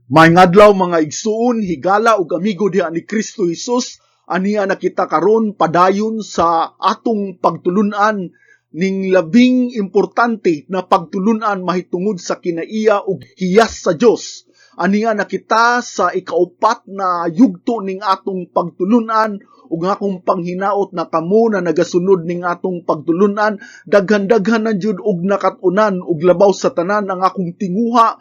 May ngadlaw mga igsuon, higala ug amigo diha ni Kristo Jesus, aniya na kita karon padayon sa atong pagtulunan ning labing importante na pagtulunan mahitungod sa kinaiya ug hiyas sa Dios. Aniya na kita sa ikaupat na yugto ning atong pagtulunan ug akong panghinaot na kamo na nagasunod ning atong pagtulunan daghan-daghan na jud og nakatunan ug labaw sa tanan ang akong tinguha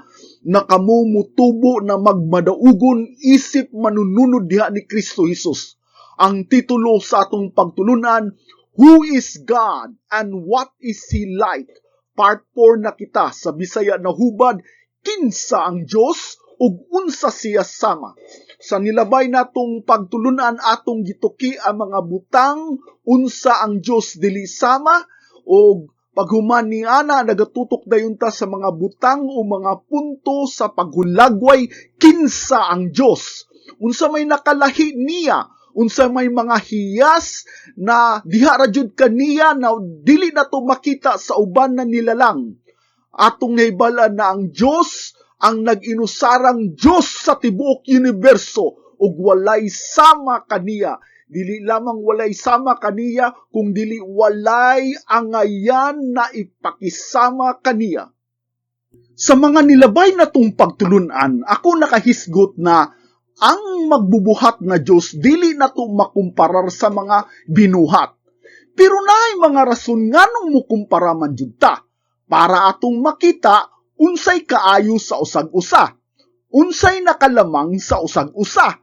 na kamo mutubo na magmadaugon isip manununod diha ni Kristo Jesus. Ang titulo sa atong pagtulunan, Who is God and what is He like? Part 4 na kita sa Bisaya na hubad, kinsa ang Dios ug unsa siya sama. Sa nilabay natong pagtulunan atong gituki ang mga butang unsa ang Dios dili sama ug paghuman ni ana nagatutok dayon ta sa mga butang o mga punto sa paghulagway kinsa ang Dios. Unsa may nakalahi niya, unsa may mga hiyas na diha ra jud kaniya na dili nato makita sa uban na nilalang. Atong nahibalan na ang Dios ang nag-inusarang Diyos sa tibuok universo ug walay sama kaniya. Dili lamang walay sama kaniya, kung dili walay angayan na ipakisama kaniya. Sa mga nilabay na tong pagtulunan, ako nakahisgot na ang magbubuhat na Diyos dili na to makumparar sa mga binuhat. Pero naay mga rason nganong mukumpara man jud ta para atong makita unsay kaayo sa usag-usa, unsay nakalamang sa usag-usa.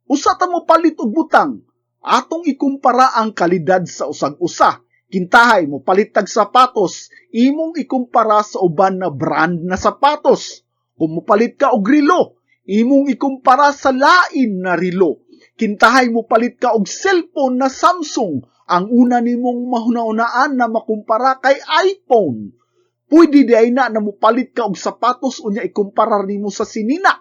Usa ta mo palit og butang, atong ikumpara ang kalidad sa usag-usa. Kintahay mo palit tag sapatos, imong ikumpara sa uban na brand na sapatos. Kung mopalit ka og relo, imong ikumpara sa lain na relo. Kintahay mo palit ka og cellphone na Samsung, ang una nimong mahuna-unaan na makumpara kay iPhone. Pwede di ay na mupalit ka og sapatos unya ikumpara nimo sa sinina.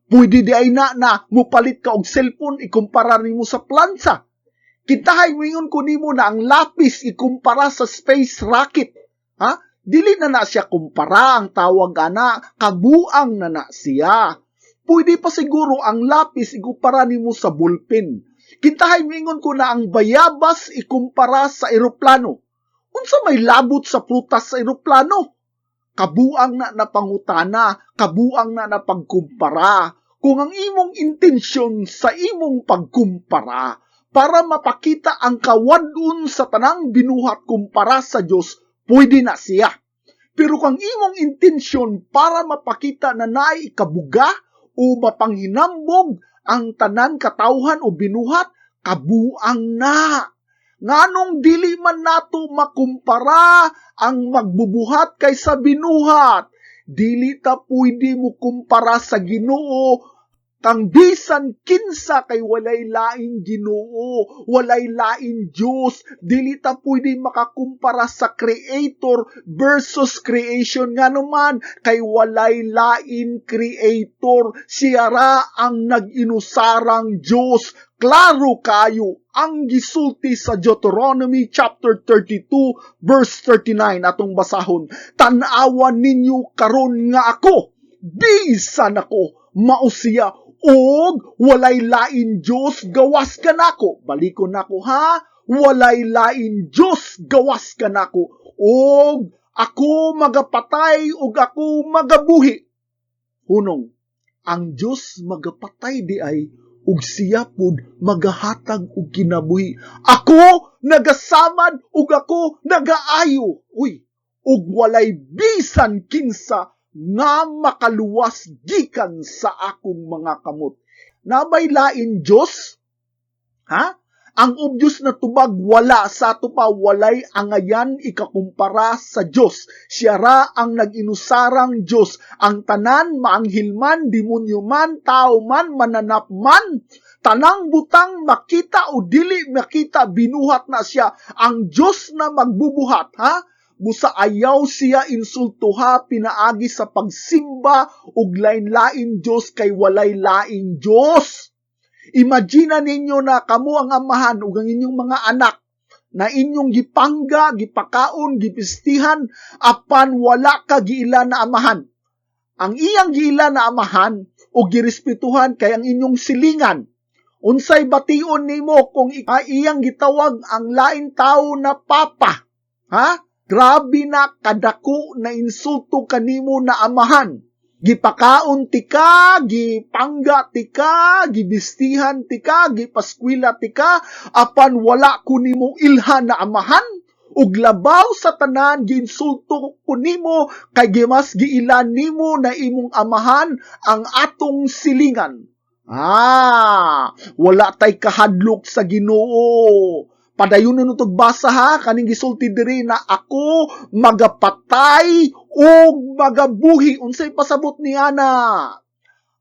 Pwede di ay na mupalit ka og cellphone ikumpara nimo sa plansa. Kintahay mingon ko nimo na ang lapis ikumpara sa space rocket. Dili na siya kumpara, ang tawag ana kabuang na siya. Pwede pa siguro ang lapis ikumpara nimo sa ballpen. Kintahay mingon ko na ang bayabas ikumpara sa eroplano. Unsa may labot sa prutas sa eroplano? Kabuang na pangutana, kabuang na pagkumpara. Kung ang imong intensyon sa imong pagkumpara para mapakita ang kawadun sa tanang binuhat kumpara sa Dios, pwede na siya. Pero kung imong intensyon para mapakita na naay ikabuga o mapanghinambog ang tanan katawhan o binuhat, kabuang na. Nganong dili man nato makumpara ang magbubuhat kaysa binuhat. Dili ta pwede mo kumpara sa Ginoo kang bisan kinsa kay walay laing Ginoo, walay laing Dios. Dili ta pwede makakumpara sa Creator versus creation nganuman kay walay laing Creator. Siya ra ang nag-inusarang Dios. Klaro kayo ang gisulti sa Deuteronomy chapter 32 verse 39 atong basahon. Tan-awan ninyo karon nga ako, bisan ako, mao siya og walay lain Dios gawas kanako. Balikon nako ha, walay lain Dios gawas kanako. Og ako magapatay og ako magabuhi. Hunong, ang Dios magapatay di ay ug siya pud magahatag og kinabuhi. Ako nagasamad ug ako nagaayo. Ug walay bisan kinsa nga makaluwas gikan sa akong mga kamot. Nabay lain Dios? Ang obvious na tubag wala sa ato pa, walay angayan ikakumpara sa Dios. Siya ra ang nag-inusarang Dios. Ang tanan, maanghel man, demonyo man, tao man, mananap man, tanang butang makita o dili makita, binuhat na siya. Ang Dios na magbubuhat, busa ayaw siya insultuha, pinaagi sa pagsimba ug lain-lain Dios kay walay laing Dios. Imagine ninyo na kamo ang amahan ug ang inyong mga anak na inyong gipangga, gipakaon, gipistihan apan wala ka giila na amahan. Ang iyang giila na amahan o girespetuhan kay ang inyong silingan. Unsay bation nimo kung iyang gitawag ang lain tao na papa? Ha? Grabe na kadako na insulto kanimo na amahan. Gipakaon tika, gipangga tika, gibistihan tika, gipaskwila tika, apan wala ko nimo ilhan na amahan, ug labaw sa tanan ginsulto ko nimo, kay gimas giilan nimo na imong amahan ang atong silingan. Wala tay kahadlok sa Ginoo. Padayon nun itong basa ha, kaning gisulti diri na ako magapatay o magabuhi. Unsay pasabot niya na?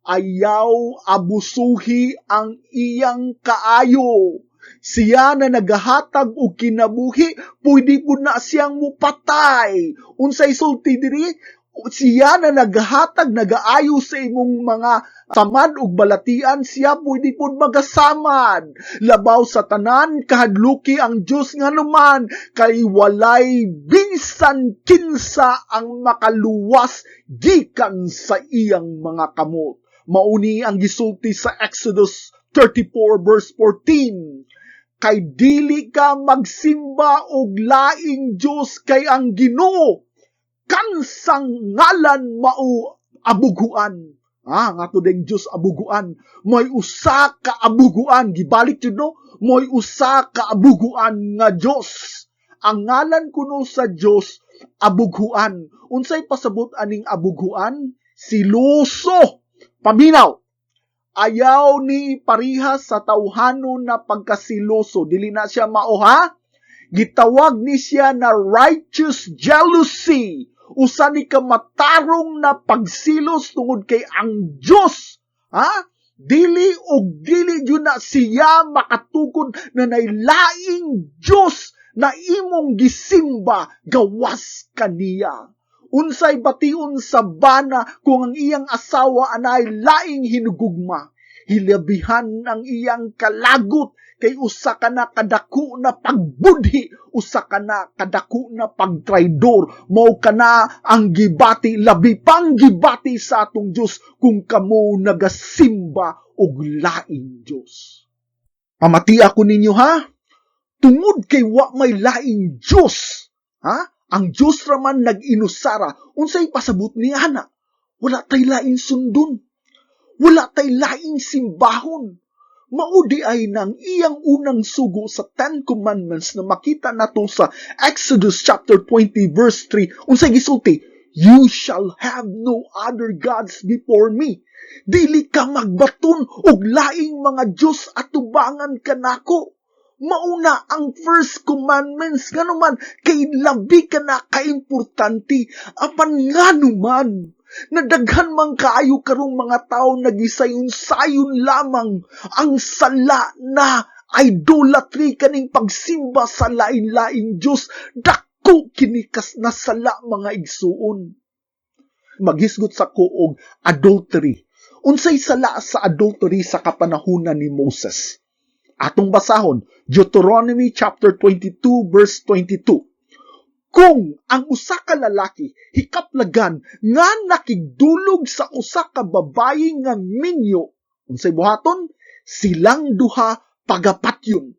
Ayaw abusuhi ang iyang kaayo. Siya na nagahatag og kinabuhi, pwede po na siyang mupatay. Unsay sulti diri? Siya na nagahatag, nagaayo sa imong mga samad ug balatian, siya pwede po magasamad. Labaw sa tanan, kahadluki ang Diyos nga naman, kay walay bisan kinsa ang makaluwas gikan sa iyang mga kamot. Mauni ang gisulti sa Exodus 34 verse 14. Kay dili ka magsimba og laing Diyos kay ang Ginoo kansang ngalan mao abuguan. Nga to ding Diyos abuguan. May usa ka abuguan. Gibalik yun no? May usa ka abuguan nga Diyos. Ang ngalan kuno sa Diyos, abuguan. Unsay pasabot aning abuguan? Siloso. Paminaw. Ayaw ni parihas sa tawhanon na pagkasiloso. Dili na siya mauha. Gitawag ni siya na righteous jealousy. Usa ni kamatarong na pagsilos tungod kay ang Diyos. Dili og dili yun na siya makatukod na nailaing Diyos na imong gisimba gawas kaniya. Unsay bation sa bana kung ang iyang asawa anay laing hinugugma. Hilabihan ang iyang kalagot kay usa ka na kadako na pagbudhi, usa ka na kadako na pagtraidor, mao ka na ang gibati, labi pang gibati sa atong Diyos kung kamo nagasimba og laing Diyos. Pamati ako ninyo ha, tungod kay wa may laing Diyos, ang Diyos raman nag-inusara, unsay pasabot ni ana, wala tay laing sundon, wala tay laing simbahon. Maudi ay nang iyang unang sugo sa 10 Commandments na makita nato sa Exodus chapter 20 verse 3. Unsay gisulti? You shall have no other gods before me. Dili ka magbaton og laing mga Diyos atubangan kanako. Mauna ang first commandments nga naman kay labi ka na kaimportanti. Apan nga naman nadaghan man kaayo karong mga tao nagisayon-sayon lamang ang sala na idolatry kaning pagsimba sa lain-laing Diyos. Dako kinikas na sala mga igsuon. Maghisgot sa kuog adultery. Unsay sala sa adultery sa kapanahunan ni Moses? Atong basahon, Deuteronomy chapter 22 verse 22. Kung ang usa ka lalaki hikaplagan nga nakigdulog sa usa ka babayi nga minyo, unsay buhaton? Silang duha pagapatyon.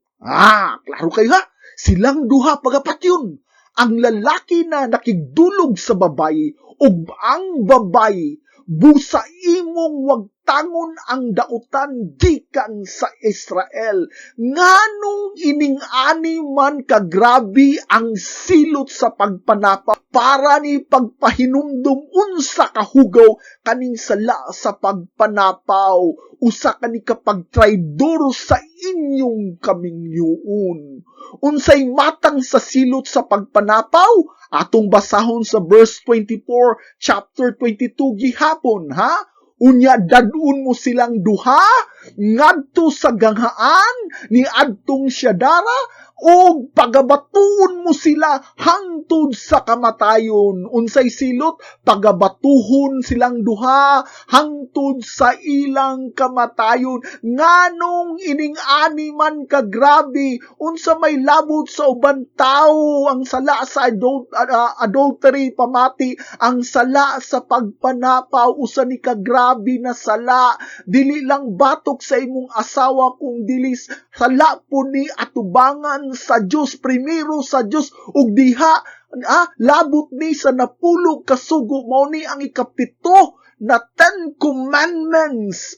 Klaro kayo ha? Silang duha pagapatyon. Ang lalaki na nakigdulog sa babayi ug ang babayi busa imong wagtangon ang dautan gikan sa Israel. Nganong ining-ani man kagrabi ang silot sa pagpanapa para ni pagpahinumdum unsa kahugaw kaning sala sa pagpanapaw. Usa kani kapag traidor sa inyong kamingyuon. Unsay matang sa silot sa pagpanapaw? Atong basahon sa verse 24, chapter 22 gihapon, ha? Unya dadun mo silang duha ngadto sa ganghaan ni adtong Syadara o pagabatuon mo sila hangtod sa kamatayon. Unsay silot, pagabatuhon silang duha hangtod sa ilang kamatayon. Nganong ining-ani man kagrabe, unsa may labot sa uban tao, ang sala sa adultery pamati, ang sala sa pagpanapaw, usa ni kagrabe na sala. Dili lang batok sa imong asawa, kung dili sala po ni atubangan sa Dios, primero sa Dios, ug diha labot ni sa napulog kasugo. Mao ni ang ikapito na 10 commandments.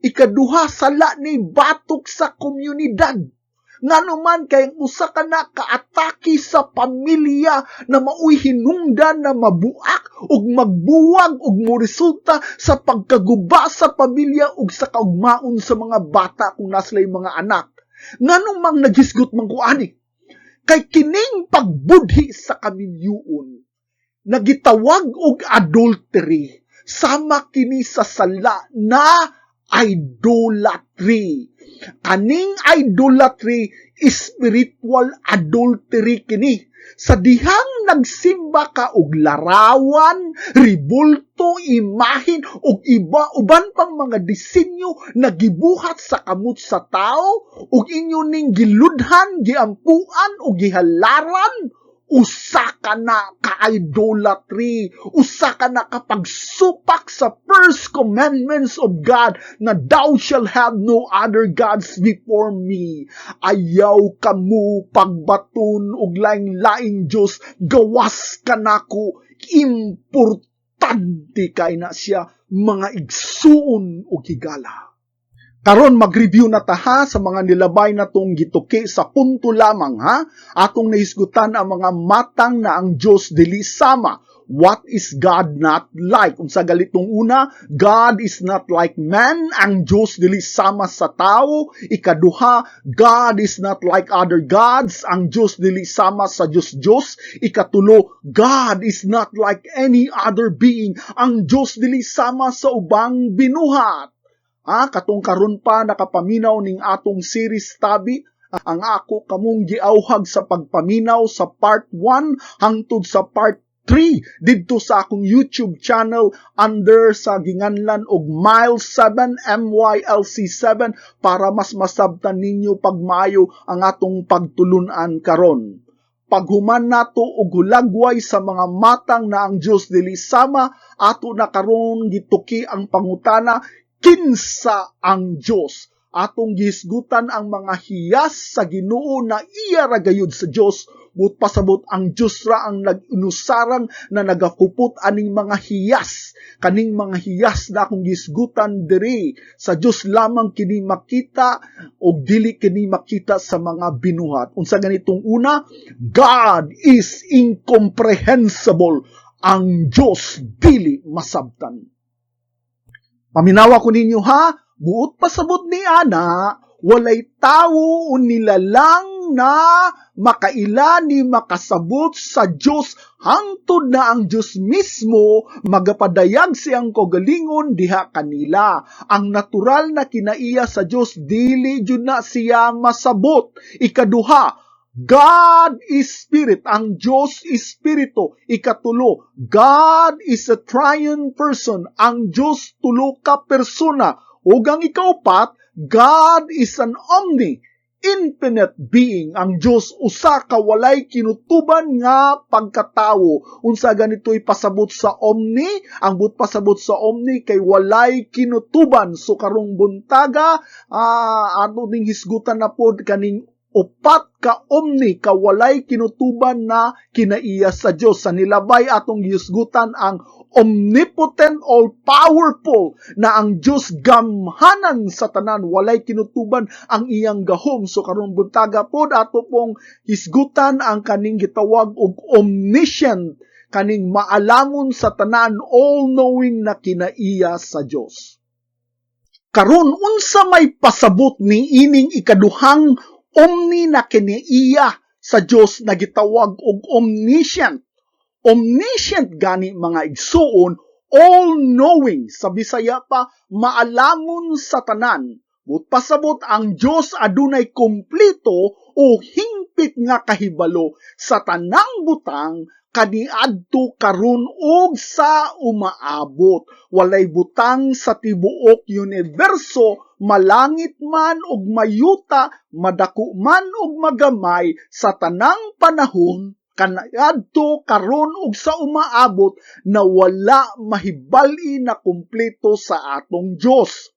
Ikaduha, sala ni batok sa komunidad. Nganuman kay usa ka na kaatake sa pamilya na maoy hinungdan na mabuak ug magbuwag ug moresulta sa pagkaguba sa pamilya ug sa kaugmaon sa mga bata kung naslay mga anak. Nganong mang nagisgot man kuani? Kay kining pagbudhi sa kaminyuon nagitawag og adultery, sama kini sa sala na idolatry. Kaning idolatry, spiritual adultery kini. Sa dihang nagsimba ka og larawan, ribulto, imahin, og uban pang mga disenyo na gibuhat sa kamot sa tao, og inyo ning giludhan, giampuan, o gihalaran, usa ka na ka-idolatry, usa ka na kapagsupak sa first commandments of God na thou shall have no other gods before me. Ayaw kamo pagbaton og laing-laing Dios, gawas ka nako. Importante kay na siya, mga igsuon o higala. Karon mag-review na ta sa mga nilabay na tong gituki sa punto lamang atong nahisgutan ang mga matang na ang Dios dili sama. What is God not like? Unsa galitong una, God is not like man, ang Dios dili sama sa tao. Ikaduha, God is not like other gods, ang Dios dili sama sa Dios. Ikatulo, God is not like any other being, ang Dios dili sama sa ubang binuhat. Katong karon pa nakapaminaw ning atong series tabi, ang ako kamong giauhag sa pagpaminaw sa part 1 hangtod sa part 3 didto sa akong YouTube channel under sa ginganlan og Mile7 MYLC7 para mas masabtan ninyo pagmaayo ang atong pagtulunan karon. Paghuman nato og hulagway sa mga matang na ang Dios dili sama, ato na karon gituki ang pangutana, kinsa ang Dios? Atong gihisgutan ang mga hiyas sa Ginoo na iya ra gayud sa Dios. But pasabot ang Dios ra ang nag-inusarang na nagakupot aning mga hiyas. Kaning mga hiyas na akong gihisgutan diri sa Dios lamang kini makita o dili kini makita sa mga binuhat. Unsa ganitong una? God is incomprehensible. Ang Dios dili masabtan. Paminawa ko ninyo buot pasabot ni ana, walay tao o nilalang na makaila ni makasabot sa Dios hangtod na ang Dios mismo magapadayag siyang kagalingon diha kanila. Ang natural na kinaiya sa Dios dili jud na siya masabot. Ikaduha, God is Spirit. Ang Diyos is Spirito. Ikatulo, God is a triune person. Ang Diyos tulo ka persona. Ug ang ikaupat, God is an infinite being. Ang Diyos usa ka walay kinutuban nga pagkatawo. Unsa ganito'y pasabot sa omni? Ang but pasabot sa omni kay walay kinutuban. So karong buntaga, ato ning hisgutan na pod kaning upat ka omni ka walay kinutuban na kinaiya sa Dios. Sa nilabay atong gihisgutan ang omnipotent, all-powerful na ang Dios gamhanan sa tanan, walay kinutuban ang iyang gahom. So karon buntaga pod ato pong hisgutan ang kaning gitawag og omniscient, kaning maalamon sa tanan, all-knowing na kinaiya sa Dios. Karon unsa may pasabot ni ining ikaduhang omni na kinaiya sa Dios na gitawag og omniscient. Omniscient gani mga igsuon, all-knowing, sa Bisaya pa, maalamon sa tanan. But pasabot ang Dios adunay kompleto o hingpit nga kahibalo sa tanang butang kaniadto karon og sa umaabot. Walay butang sa tibuok universo, malangit man og mayuta, madako man og magamay, sa tanang panahon kaniadto karon ug sa umaabot na wala mahibal-i na kumpleto sa atong Dios.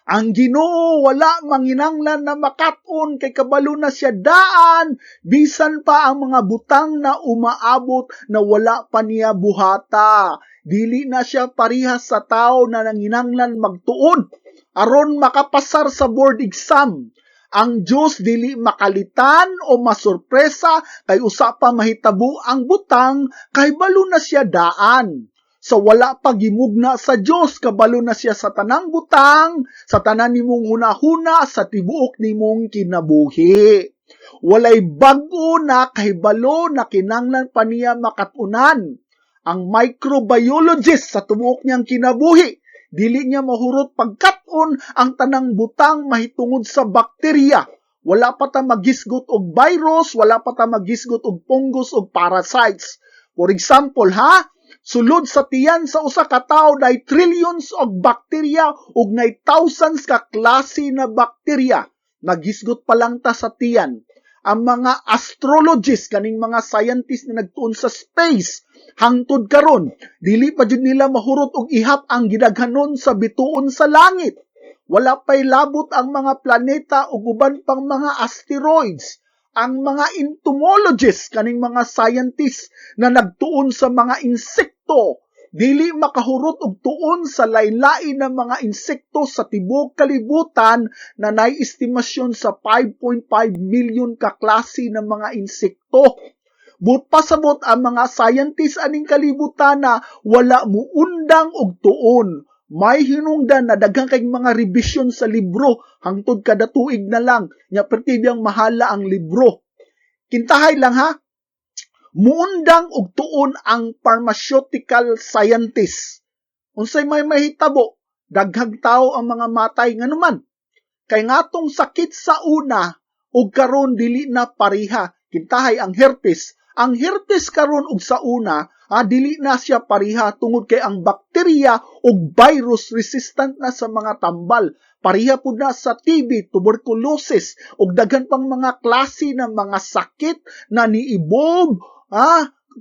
Ang Ginoo wala manginanglan na makat-on kay kabalo na siya daan, bisan pa ang mga butang na umaabot na wala pa niya buhata. Dili na siya parihas sa tao na nanginanglan magtuon aron makapasar sa board exam. Ang Diyos dili makalitan o masurpresa kay usa pa mahitabo ang butang kay balo na siya daan. Sa wala pagimugna sa Diyos, kabalo na siya sa tanang butang, sa tanan nimong hunahuna, sa tibuok nimong kinabuhi. Walay bago na kahibalo na kinanglan pa niya makatunan. Ang microbiologist sa tibuok niyang kinabuhi, dili niya mahurot pagkaton ang tanang butang mahitungod sa bakterya. Wala pa ta magisgot og virus, wala pa ta magisgot og fungus og parasites. For example, sulod sa tiyan sa usa ka tawo day trillions og bakterya ug nay thousands ka klase na bakterya. Nagisgot pa lang ta sa tiyan. Ang mga astrologists, kaning mga scientists na nagtuon sa space, hangtod karon, dili pa jud nila mahurot og ihap ang gidaghanon sa bituon sa langit. Wala pay labot ang mga planeta ug uban pang mga asteroids. Ang mga entomologists, kaning mga scientists na nagtuon sa mga insekto, dili makahurot og tuon sa lain-lain na mga insekto sa tibuok kalibutan na nay estimasyon sa 5.5 million ka klase ng mga insekto. But pasabot ang mga scientists aning kalibutan na wala muundang og tuon. May hinungdan na daghang kay mga revision sa libro hangtod kada tuig na lang. Nya pertibiyang mahala ang libro. Kintahay lang muundang og tuon ang pharmaceutical scientists. Unsay may mahitabo, daghang tao ang mga matay nganuman. Kay ngatong sakit sa una ug karon dili na pareha. Kintahay ang herpes. Ang herpes karon ug sa una, dili na siya pareha tungod kay ang bakterya ug virus resistant na sa mga tambal. Pareha pud na sa TB, tuberculosis ug daghan pang mga klase ng mga sakit na niibog,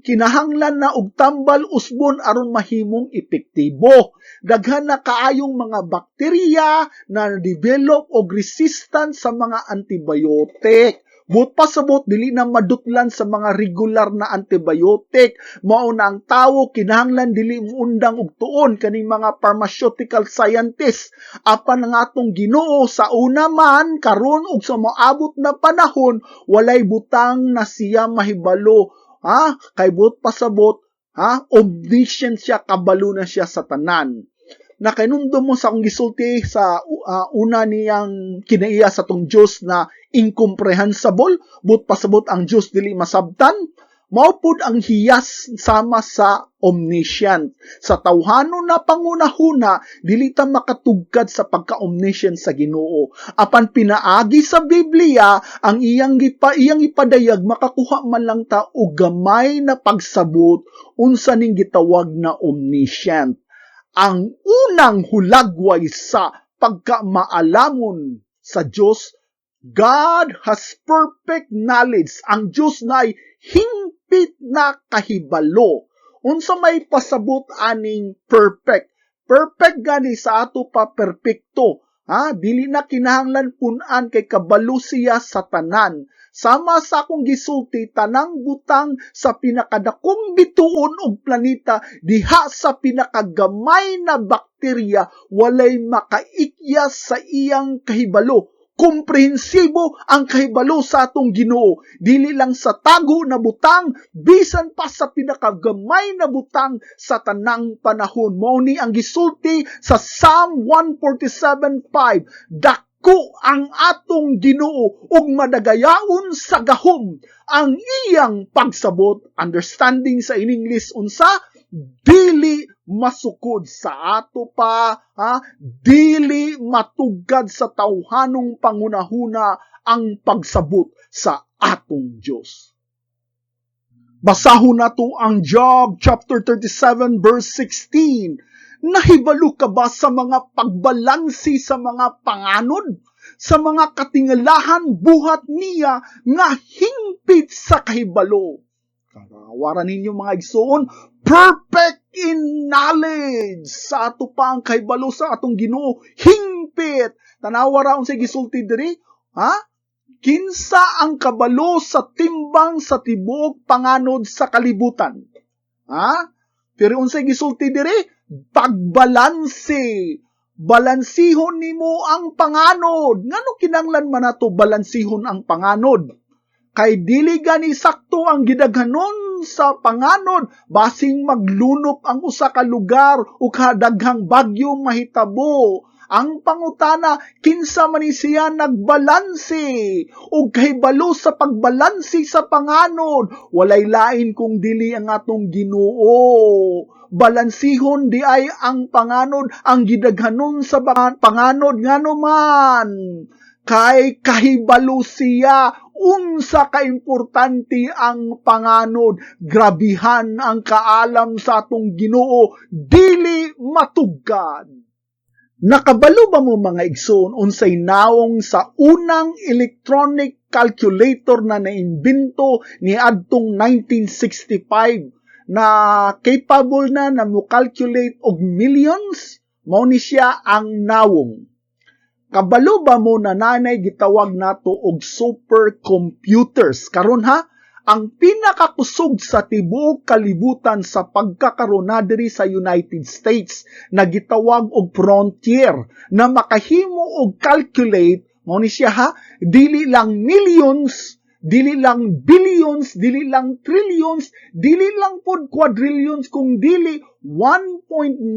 kinahanglan na og tambal usbon aron mahimong epektibo. Daghan na kaayong mga bakterya na develop og resistant sa mga antibiotic. But pasabot dili na madutlan sa mga regular na antibiotic. Mao na ang tawo kinahanglan dili muundang og tuon kaning mga pharmaceutical scientists. Apan ang atong Ginoo sa una man karon ug sa moabot na panahon walay butang na siya mahibalo. Kay but pasabot, omniscient siya, kabalo na siya sa tanan. Na kainumdum mo sa akong gisulti sa una niyang kinaiya sa tong Diyos na incomprehensible, but pasabot ang Diyos dili masabtan, mao pud ang hiyas sama sa omniscient. Sa tawhanon na pangunahuna, dili ta makatugkad sa pagka-omniscient sa Ginoo. Apan pinaagi sa Biblia, ang iyang ipadayag, makakuha man lang ta og gamay na pagsabot unsa ning gitawag na omniscient. Ang unang hulagway sa pagkamaalamon sa Diyos, God has perfect knowledge. Ang Diyos na ay hingpit na kahibalo. Unsa may pasabot aning perfect. Perfect gani sa ato pa perpekto. Dili na kinahanglan punan kay kabalo siya sa tanan. Sama sa akong gisulti, tanang butang sa pinakadakong bituon og planeta, diha sa pinakagamay na bakterya, walay makaikyas sa iyang kahibalo. Komprehensibo ang kahibalo sa atong Ginoo. Dili lang sa tago na butang, bisan pa sa pinakagamay na butang sa tanang panahon. Mao ni ang gisulti sa Psalm 147:5. Dako ang atong Ginoo ug madagayaon sa gahom ang iyang pagsabot. Understanding sa in English unsa? dili masukod sa ato pa, dili matugad sa tawhanong pangunahuna ang pagsabot sa atong Dios. Basahon nato ang Job chapter 37 verse 16. Nahibalo ka ba sa mga pagbalansi sa mga panganod? Sa mga katingalahan buhat niya nga hingpit sa kahibalo. Karawaran ninyo mga igsoon, perfect in knowledge sa ato pa ang kahibalo sa atong Ginoo, hingpit. Tanawa raon sa gisulti diri, kinsa ang kabalo sa timbang sa tibuok panganod sa kalibutan. Pero unsay gisulti diri, pagbalanse. Balansihon nimo ang panganod. Ngano kinanglan man nato balansihon ang panganod? Kay dili gani sakto ang gidaghanon sa panganod basing maglunop ang usa ka lugar o kadaghang bagyo mahitabo. Ang pangutana, kinsa man siya nagbalanse o kahibalo sa pagbalanse sa panganod. Walay lain kung dili ang atong Ginoo. Balansihon di ay ang panganod, ang gidaghanon sa panganod ngano man. Kay kahibalo siya, unsa kaimportante ang panganod. Grabihan ang kaalam sa atong Ginoo, dili matugad. Nakabalo ba mo mga igsoon unsay nawong sa unang electronic calculator na naimbento ni adtong 1965 na capable na mo-calculate og millions? Mao ni siya ang nawong. Kabalo ba mo na nanay gitawag nato og supercomputers? Karon ang pinakakusog sa tibuok kalibutan sa pagkakaron na diri sa United States na gitawag og frontier na makahimo og calculate mo ni siya dili lang millions, dili lang billions, dili lang trillions, dili lang pod quadrillions, kung dili 1.19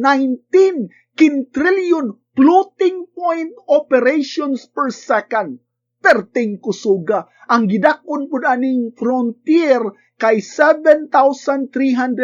quintillion floating point operations per second. Perting kusuga. Ang gidakon po aning frontier kay 7,300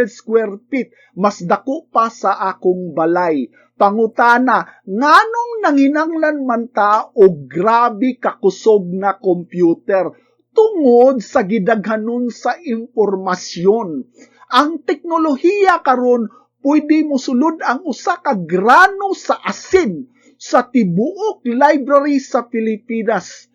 square feet. Mas dako pa sa akong balay. Pangutana, nganong nanginanglan man ta o grabe kakusog na computer tungod sa gidaghanon sa impormasyon. Ang teknolohiya karon pwede mosulod ang usa ka grano sa asin sa tibuok library sa Pilipinas.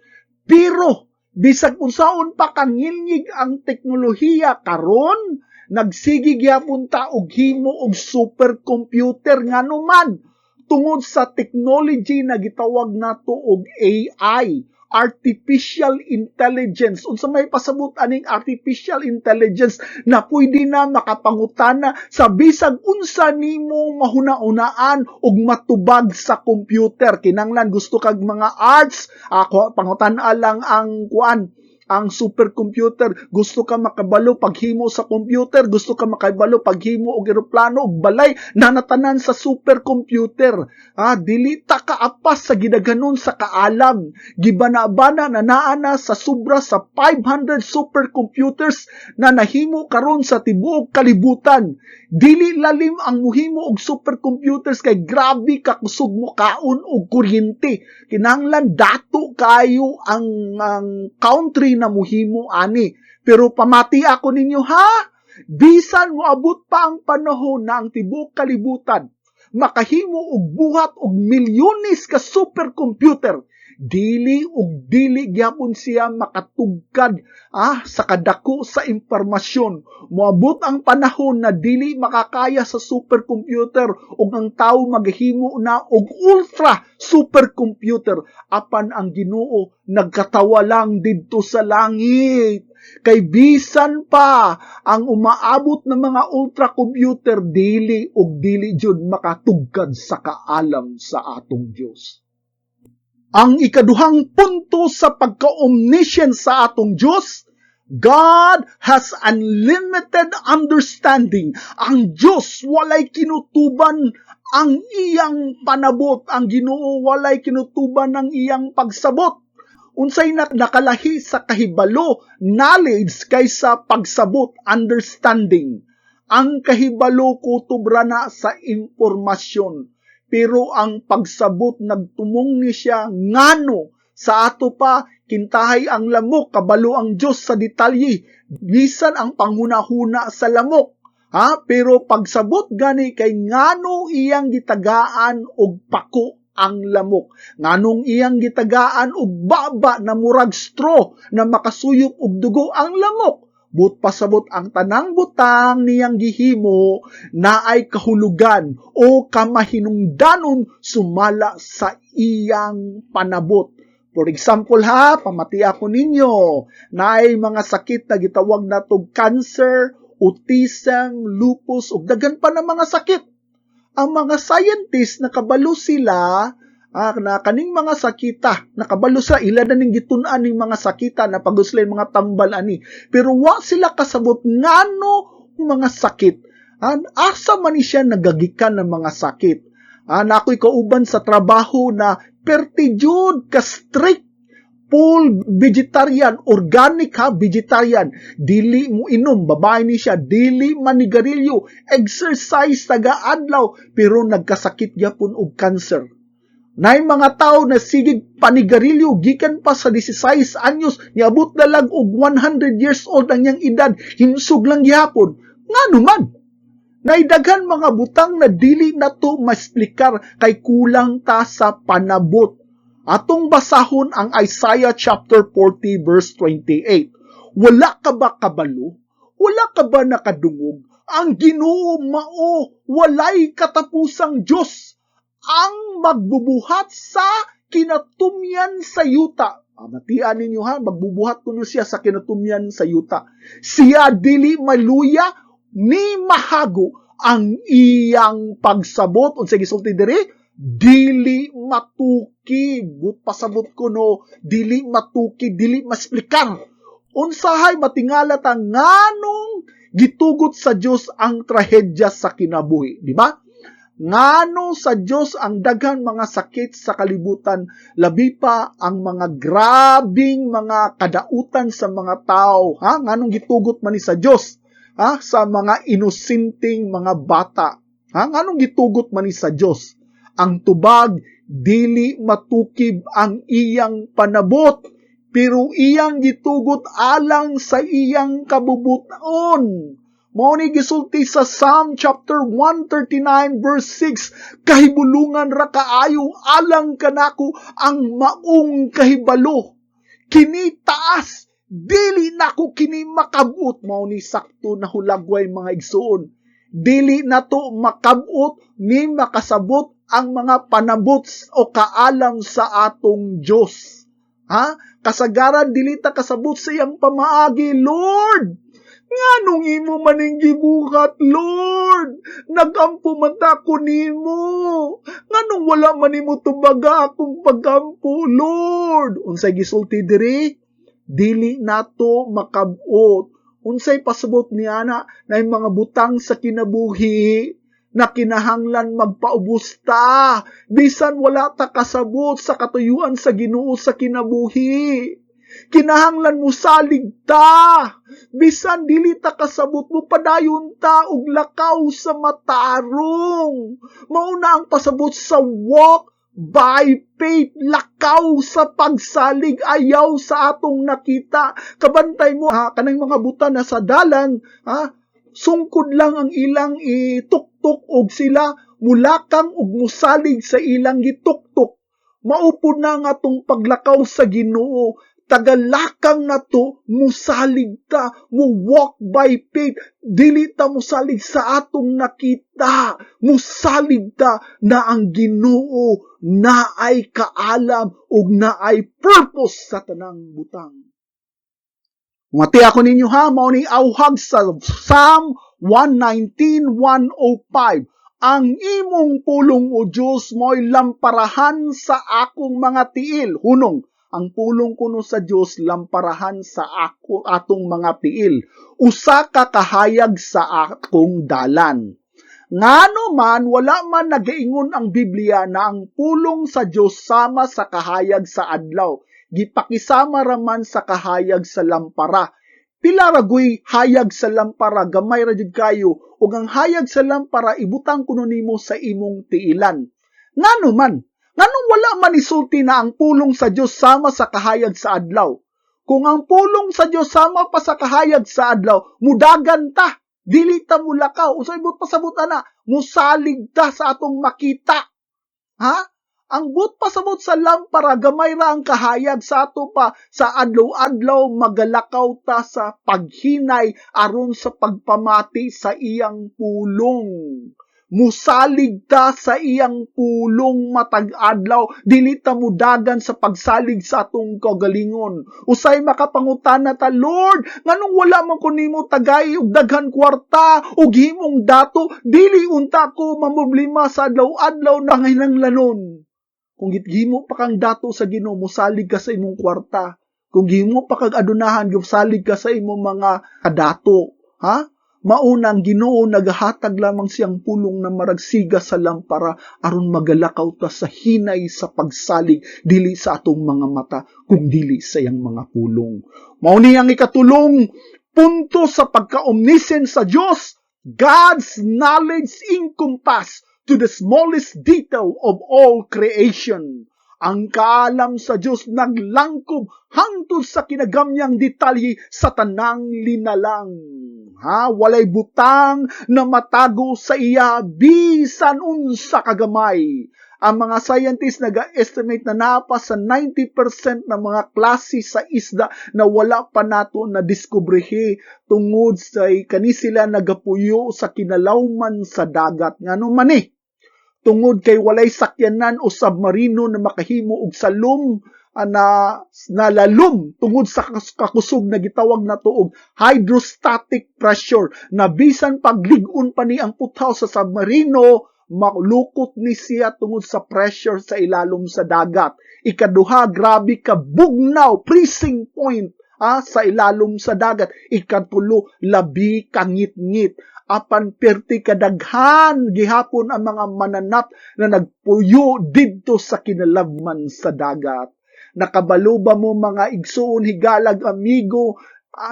Pero, bisag unsaon pa kangilngig ang teknolohiya karon, nagsigi gyapon ta og himo og supercomputer nganuman tungod sa technology na gitawag nato og AI, artificial intelligence. Unsa may pasabot aning artificial intelligence na pwede na makapangutana sa bisag unsa nimo mahuna-unaan og matubag sa computer. Kinanglan gusto kag mga arts, ako pangutan-a lang ang supercomputer. Gusto ka makabalo paghimo sa computer, gusto ka makabalo paghimo og eroplano og balay, nanatanan sa supercomputer. Dili ta kaapas sa gidaghanon sa kaalam. Gibana-bana na naana sa sobra sa 500 supercomputers na nahimo karon sa tibuok kalibutan. Dili lalim ang muhimo og supercomputers kay grabe ka kusog mo kaon og kuryente. Kinahanglan dato kayo ang country na muhimo ani. Pero pamati ako ninyo bisan moabot pa ang panahon na ang tibuok kalibutan makahimo og buhat og milyones ka supercomputer, dili gyapon siya makatugkad sa kadako sa impormasyon. Moabot ang panahon na dili makakaya sa supercomputer ug ang tawo maghimo na og ultra supercomputer apan ang Ginoo nagkatawa lang didto sa langit. Kay bisan pa ang umaabot ng mga ultracomputer dili jud makatugkad sa kaalam sa atong Dios. Ang ikaduhang punto sa pagka-omniscient sa atong Diyos, God has unlimited understanding. Ang Diyos walay kinutuban ang iyang panabot. Ang Ginoo walay kinutuban ang iyang pagsabot. Unsay nakalahi sa kahibalo, knowledge kaysa pagsabot, understanding. Ang kahibalo kutubra na sa impormasyon. Pero ang pagsabot nagtumong ni siya ngano sa ato pa kintahay ang lamok, kabalo ang Dios sa detalye. Bisan ang panghunahuna sa lamok. Pero pagsabot gani kay ngano iyang gitagaan og pako ang lamok. Nganong iyang gitagaan og baba na murag straw na makasuyop og dugo ang lamok. But pasabot ang tanang butang niyang gihimo na ay kahulugan o kamahinungdanon sumala sa iyang panabot. For example pamatiya ko ninyo, na ay mga sakit na gitawag natong cancer, autism, lupus, ug daghan pa na mga sakit. Ang mga scientists nakabalo sila na kaning mga sakita, nakabalo sa ila na ning gitun-an ning mga sakita na paguslay mga tambal ani. Pero wa sila kasabot ngano mga sakit. Asa man ni siya nagagikan ng mga sakit. Na ako'y kauban sa trabaho na pertijud ka strict full vegetarian, organic vegetarian. Dili mo inom, babae ni siya, dili manigarilyo, exercise taga-adlaw, pero nagkasakit gyapon og cancer. Nay mga tao na sigig panigarilyo gikan pa sa 16 anyos, niabot na lang og 100 years old ang iyang edad, himsog lang gihapon. Ngano man? Naidaghan mga butang na dili na to masplikar kay kulang ta sa panabot. Atong basahon ang Isaiah chapter 40 verse 28. Wala ka ba kabalo? Wala ka ba nakadungog? Ang Ginoo mao walay katapusang Dios ang magbubuhat sa kinatumyan sa yuta. Matian ninyo magbubuhat kuno siya sa kinatumyan sa yuta. Siya dili maluya ni mahago ang iyang pagsabot. Unsay gisulti diri? Dili matuki. But pasabot ko no, dili matuki, dili masplikar. Unsahay matingala ta nganong gitugot sa Dios ang trahedya sa kinabuhi, di ba? Ngano sa Dios ang daghang mga sakit sa kalibutan, labi pa ang mga grabing mga kadautan sa mga tao, nganong gitugot man ni sa Dios sa mga inosenteng mga bata, nganong gitugot man ni sa Dios. Ang tubag dili matukib ang iyang panabot, pero iyang gitugot alang sa iyang kabubuton. Mao ni gisulti sa Psalm chapter 139 verse 6, kahibulungan ra kaayo alang kanako ang maong kahibalo. Kini taas, dili nako kini makabut. Mao ni sakto na hulagway mga igsoon. Dili nato makabut ni makasabot ang mga panabot o kaalam sa atong Dios. Kasagaran dili ta kasabot sa iyang pamaagi, Lord. Nganong imo maning gibuhat, Lord? Nagampo man ta ko nimo. Nganong wala man nimo tubaga akong pagampo, Lord? Unsay gisulti diri? Dili nato makabot. Unsay pasabot niya na mga butang sa kinabuhi na kinahanglan magpaubos ta. Bisan wala ta kasabot sa katuyuan sa Ginoo sa kinabuhi. Kinahanglan mo salig ta. Bisan dili ta kasabot mo padayon ta og lakaw sa matarong. Mauna ang pasabot sa walk by faith, lakaw sa pagsalig, ayaw sa atong nakita. Kabantay mo kanang mga buta na sa dalan, sungkod lang ang ilang ituktok og sila mulakang og musalig sa ilang gituktok. Maupo na nga atong paglakaw sa Ginoo. Tagalakang na to, musalig ta, mo walk by faith, dili ta musalig sa atong nakita, musalig ta na ang Ginoo na ay kaalam o na ay purpose sa tanang butang. Mati ako ninyo mao ni auhag sa Psalm 119:105. Ang imong pulong o Diyos mo'y lamparahan sa akong mga tiil. Hunong, ang pulong kuno sa Dios lamparahan sa atong mga tiil. Usa ka kahayag sa akong dalan. Ngano man wala man nagaingon ang Biblia na ang pulong sa Dios sama sa kahayag sa adlaw. Gipakisama raman sa kahayag sa lampara. Pila ragoy hayag sa lampara gamay ra jud kayo ug ang hayag sa lampara ibutang kuno nimo sa imong tiilan. Ngano man? Nganong wala man isulti na ang pulong sa Dios sama sa kahayag sa adlaw? Kung ang pulong sa Dios sama pa sa kahayag sa adlaw, mudagan ta. Dili ta mulakaw. Usay but pasabot ana, musalig ta sa atong makita. Ha? Ang but pasabot sa lampara gamay ra ang kahayag sa ato pa sa adlaw-adlaw magalakaw ta sa paghinay aron sa pagpamati sa iyang pulong. Musalig ta sa iyang pulong matag adlaw, dili ta mudagan sa pagsalig sa atong kagalingon. Usay makapangutana ta, Lord, nganong wala man ko nimo tagay og daghan kwarta ug himong dato, dili unta ko mamoblema sa adlaw-adlaw na hinanglanon. Kung gihimo pa kang dato sa Ginoo, musalig ka sa imong kwarta. Kung gihimo pa kag adunahan, musalig ka sa imong mga kadato, ha? Maunang Ginoo nagahatag lamang siyang pulong na maragsiga sa lampara aron magalakaw ta sa hinay sa pagsalig dili sa atong mga mata kung dili sa iyang mga pulong. Mao ni ang ikatulong punto sa pagka-omniscient sa Dios. God's knowledge encompass to the smallest detail of all creation. Ang kaalam sa Dios naglangkob hangtod sa kinagamyang detalye sa tanang linalang. Walay butang na matago sa iya bisan unsa kagamay. Ang mga scientists nag-estimate na napa sa 90% ng mga klase sa isda na wala pa nato na diskubrehi tungod sa kani sila nagapuyo sa kinalawman sa dagat. Ngano man tungod kay walay sakyanan o submarino na makahimo og salom na nalalom tungod sa kakusog na gitawag nato og hydrostatic pressure na bisan paglig-on pa ni ang puthaw sa submarino maulukot ni siya tungod sa pressure sa ilalom sa dagat. Ikaduha, grabe ka bugnaw, freezing point sa ilalom sa dagat. Ikatulo, labi kangit-ngit. Apan perti kadaghan gihapon ang mga mananap na nagpuyo didto sa kinalagman sa dagat. Nakabalo ba mo mga igsoon higalag amigo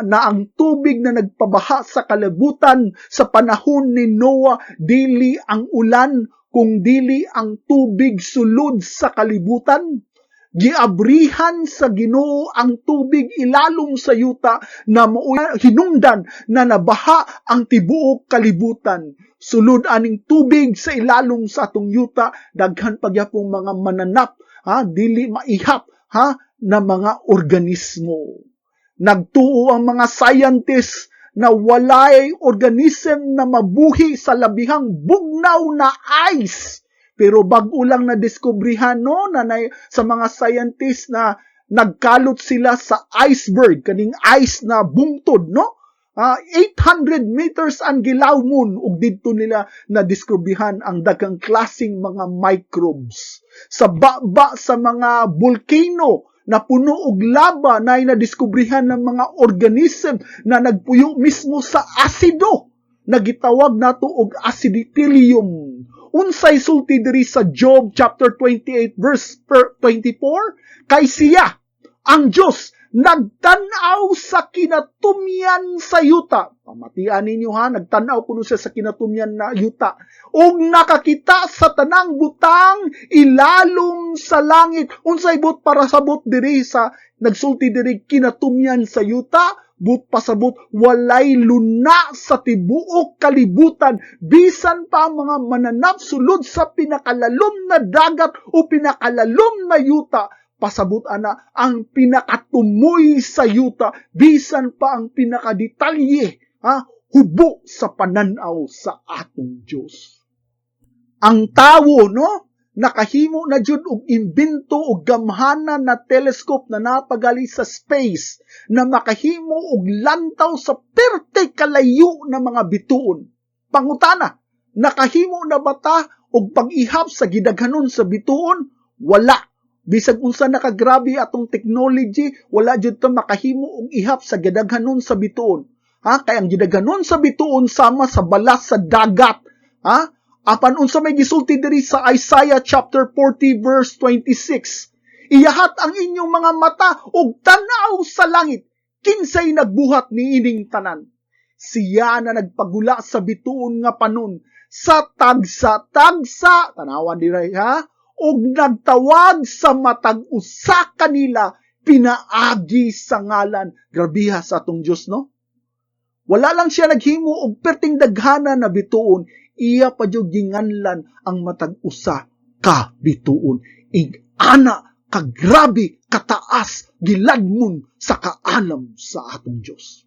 na ang tubig na nagpabaha sa kalibutan sa panahon ni Noah dili ang ulan kung dili ang tubig sulod sa kalibutan? Giabrihan sa Ginoo ang tubig ilalom sa yuta na hinungdan na nabaha ang tibuok kalibutan. Sulod aning tubig sa ilalom sa atong yuta, daghan pagyapong mga mananap, dili maihap na mga organismo. Nagtuo ang mga scientists na walay organism na mabuhi sa labihang bugnaw na ice. Pero bago lang na diskubrihan sa mga scientists na nagkalot sila sa iceberg, kaning ice na bungtod, 800 meters ang gilawmon ug didto nila na diskubrihan ang daghang klaseng mga microbes. Sa baba sa mga volcano na puno og lava na nadiskubrihan ng mga organism na nagpuyo mismo sa asido na gitawag nato og acidophilium. Unsay sulti diri sa Job chapter 28 verse 24? Kay siya, ang Dios, nagtanaw sa kinatumyan sa yuta. Pamatian ninyo nagtanaw kuno siya sa kinatumyan na yuta. Og nakakita sa tanang butang ilalom sa langit. Unsay but para sabot diri sa nagsulti diri kinatumyan sa yuta, but pasabot walay luna sa tibuok kalibutan bisan pa ang mga mananap sulod sa pinakalalom na dagat o pinakalalom na yuta. Pasabot ana ang pinakatumoy sa yuta bisan pa ang pinakadetalye hubo sa pananaw sa atong Dios. Ang tawo nakahimo na jud og imbento og gamhanan na telescope na napagali sa space na makahimo og lantaw sa perte kalayo na mga bituon. Pangutana, nakahimo na bata og pag-ihap sa gidaghanon sa bituon? Wala. Bisag unsa nakagrabe atong technology, wala jud ta makahimo og ihap sa gidaghanon sa bituon. Kay ang gidaghanon sa bituon sama sa balas sa dagat. Apan unsa may gisulti diri sa Isaiah chapter 40 verse 26. Iyahat ang inyong mga mata og tan-aw sa langit. kinsay nagbuhat ni ining tanan. Siya na nagpagula sa bituon nga panon, sa tagsa-tagsa, tanawan diray ha, ug nagtawag sa matag usa kanila, pinaagi sa ngalan. Grabiha sa atong Diyos, no? Wala lang siya naghimo og perting daghana na bituon, iya pa jud ginganlan ang matag usa ka bituon. Ig ana kagrabe kataas giladmon sa kaalam sa atong Dios.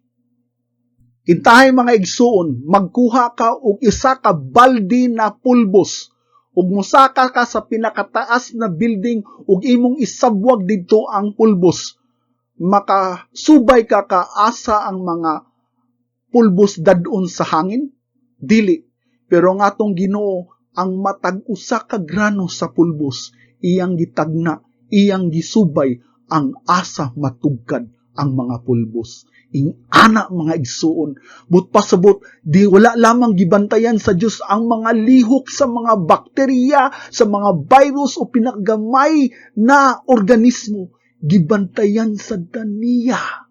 Kintahay mga igsuon, magkuha ka og isa ka baldi na pulbos ug mosaka ka sa pinakataas na building ug imong isabwag didto ang pulbos. Makasubay ka kaasa ang mga pulbos dadon sa hangin? Dili. Pero nga tong Ginoo, ang matag usa ka grano sa pulbos, iyang gitagna, iyang gisubay ang asa matugkad ang mga pulbos. Ing ana mga igsuon, but pasabot, di wala lamang gibantayan sa Dios ang mga lihok sa mga bakterya, sa mga virus o pinakagamay na organismo, gibantayan sa daniya.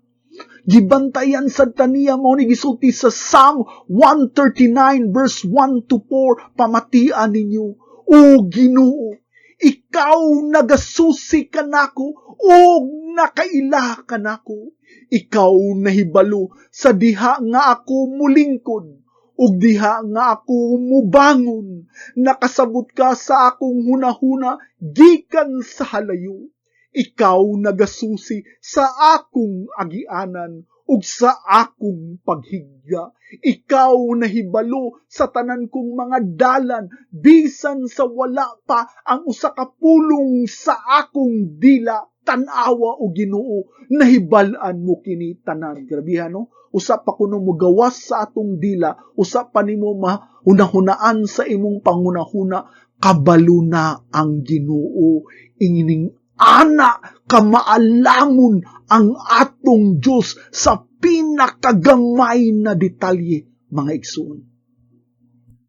Gibantayan sa daniya, mao ni gisulti sa Psalm 139 verse 1 to 4, pamatian ninyo, o Ginoo, ikaw nagasusi kanako o nakaila kanako. Ikaw nahibalo sa diha nga ako mulingkod ug diha nga ako mubangon. Nakasabot ka sa akong hunahuna gikan sa halayo. Ikaw nagasusi sa akong agianan ug sa akong paghigya. Ikaw nahibalo sa tanan kong mga dalan, bisan sa wala pa ang usa ka pulong sa akong dila. Tanawa o Ginoo, nahibalaan mo kini tanan. Grabihan, no? Usap pa kuno mo gawas sa atong dila, usap pa nimo mahunahunaan sa imong pangunahuna, kabalo na ang Ginoo. Ining ana kamaalamon ang atong Dios sa pinakagamay na detalye, mga igsoon.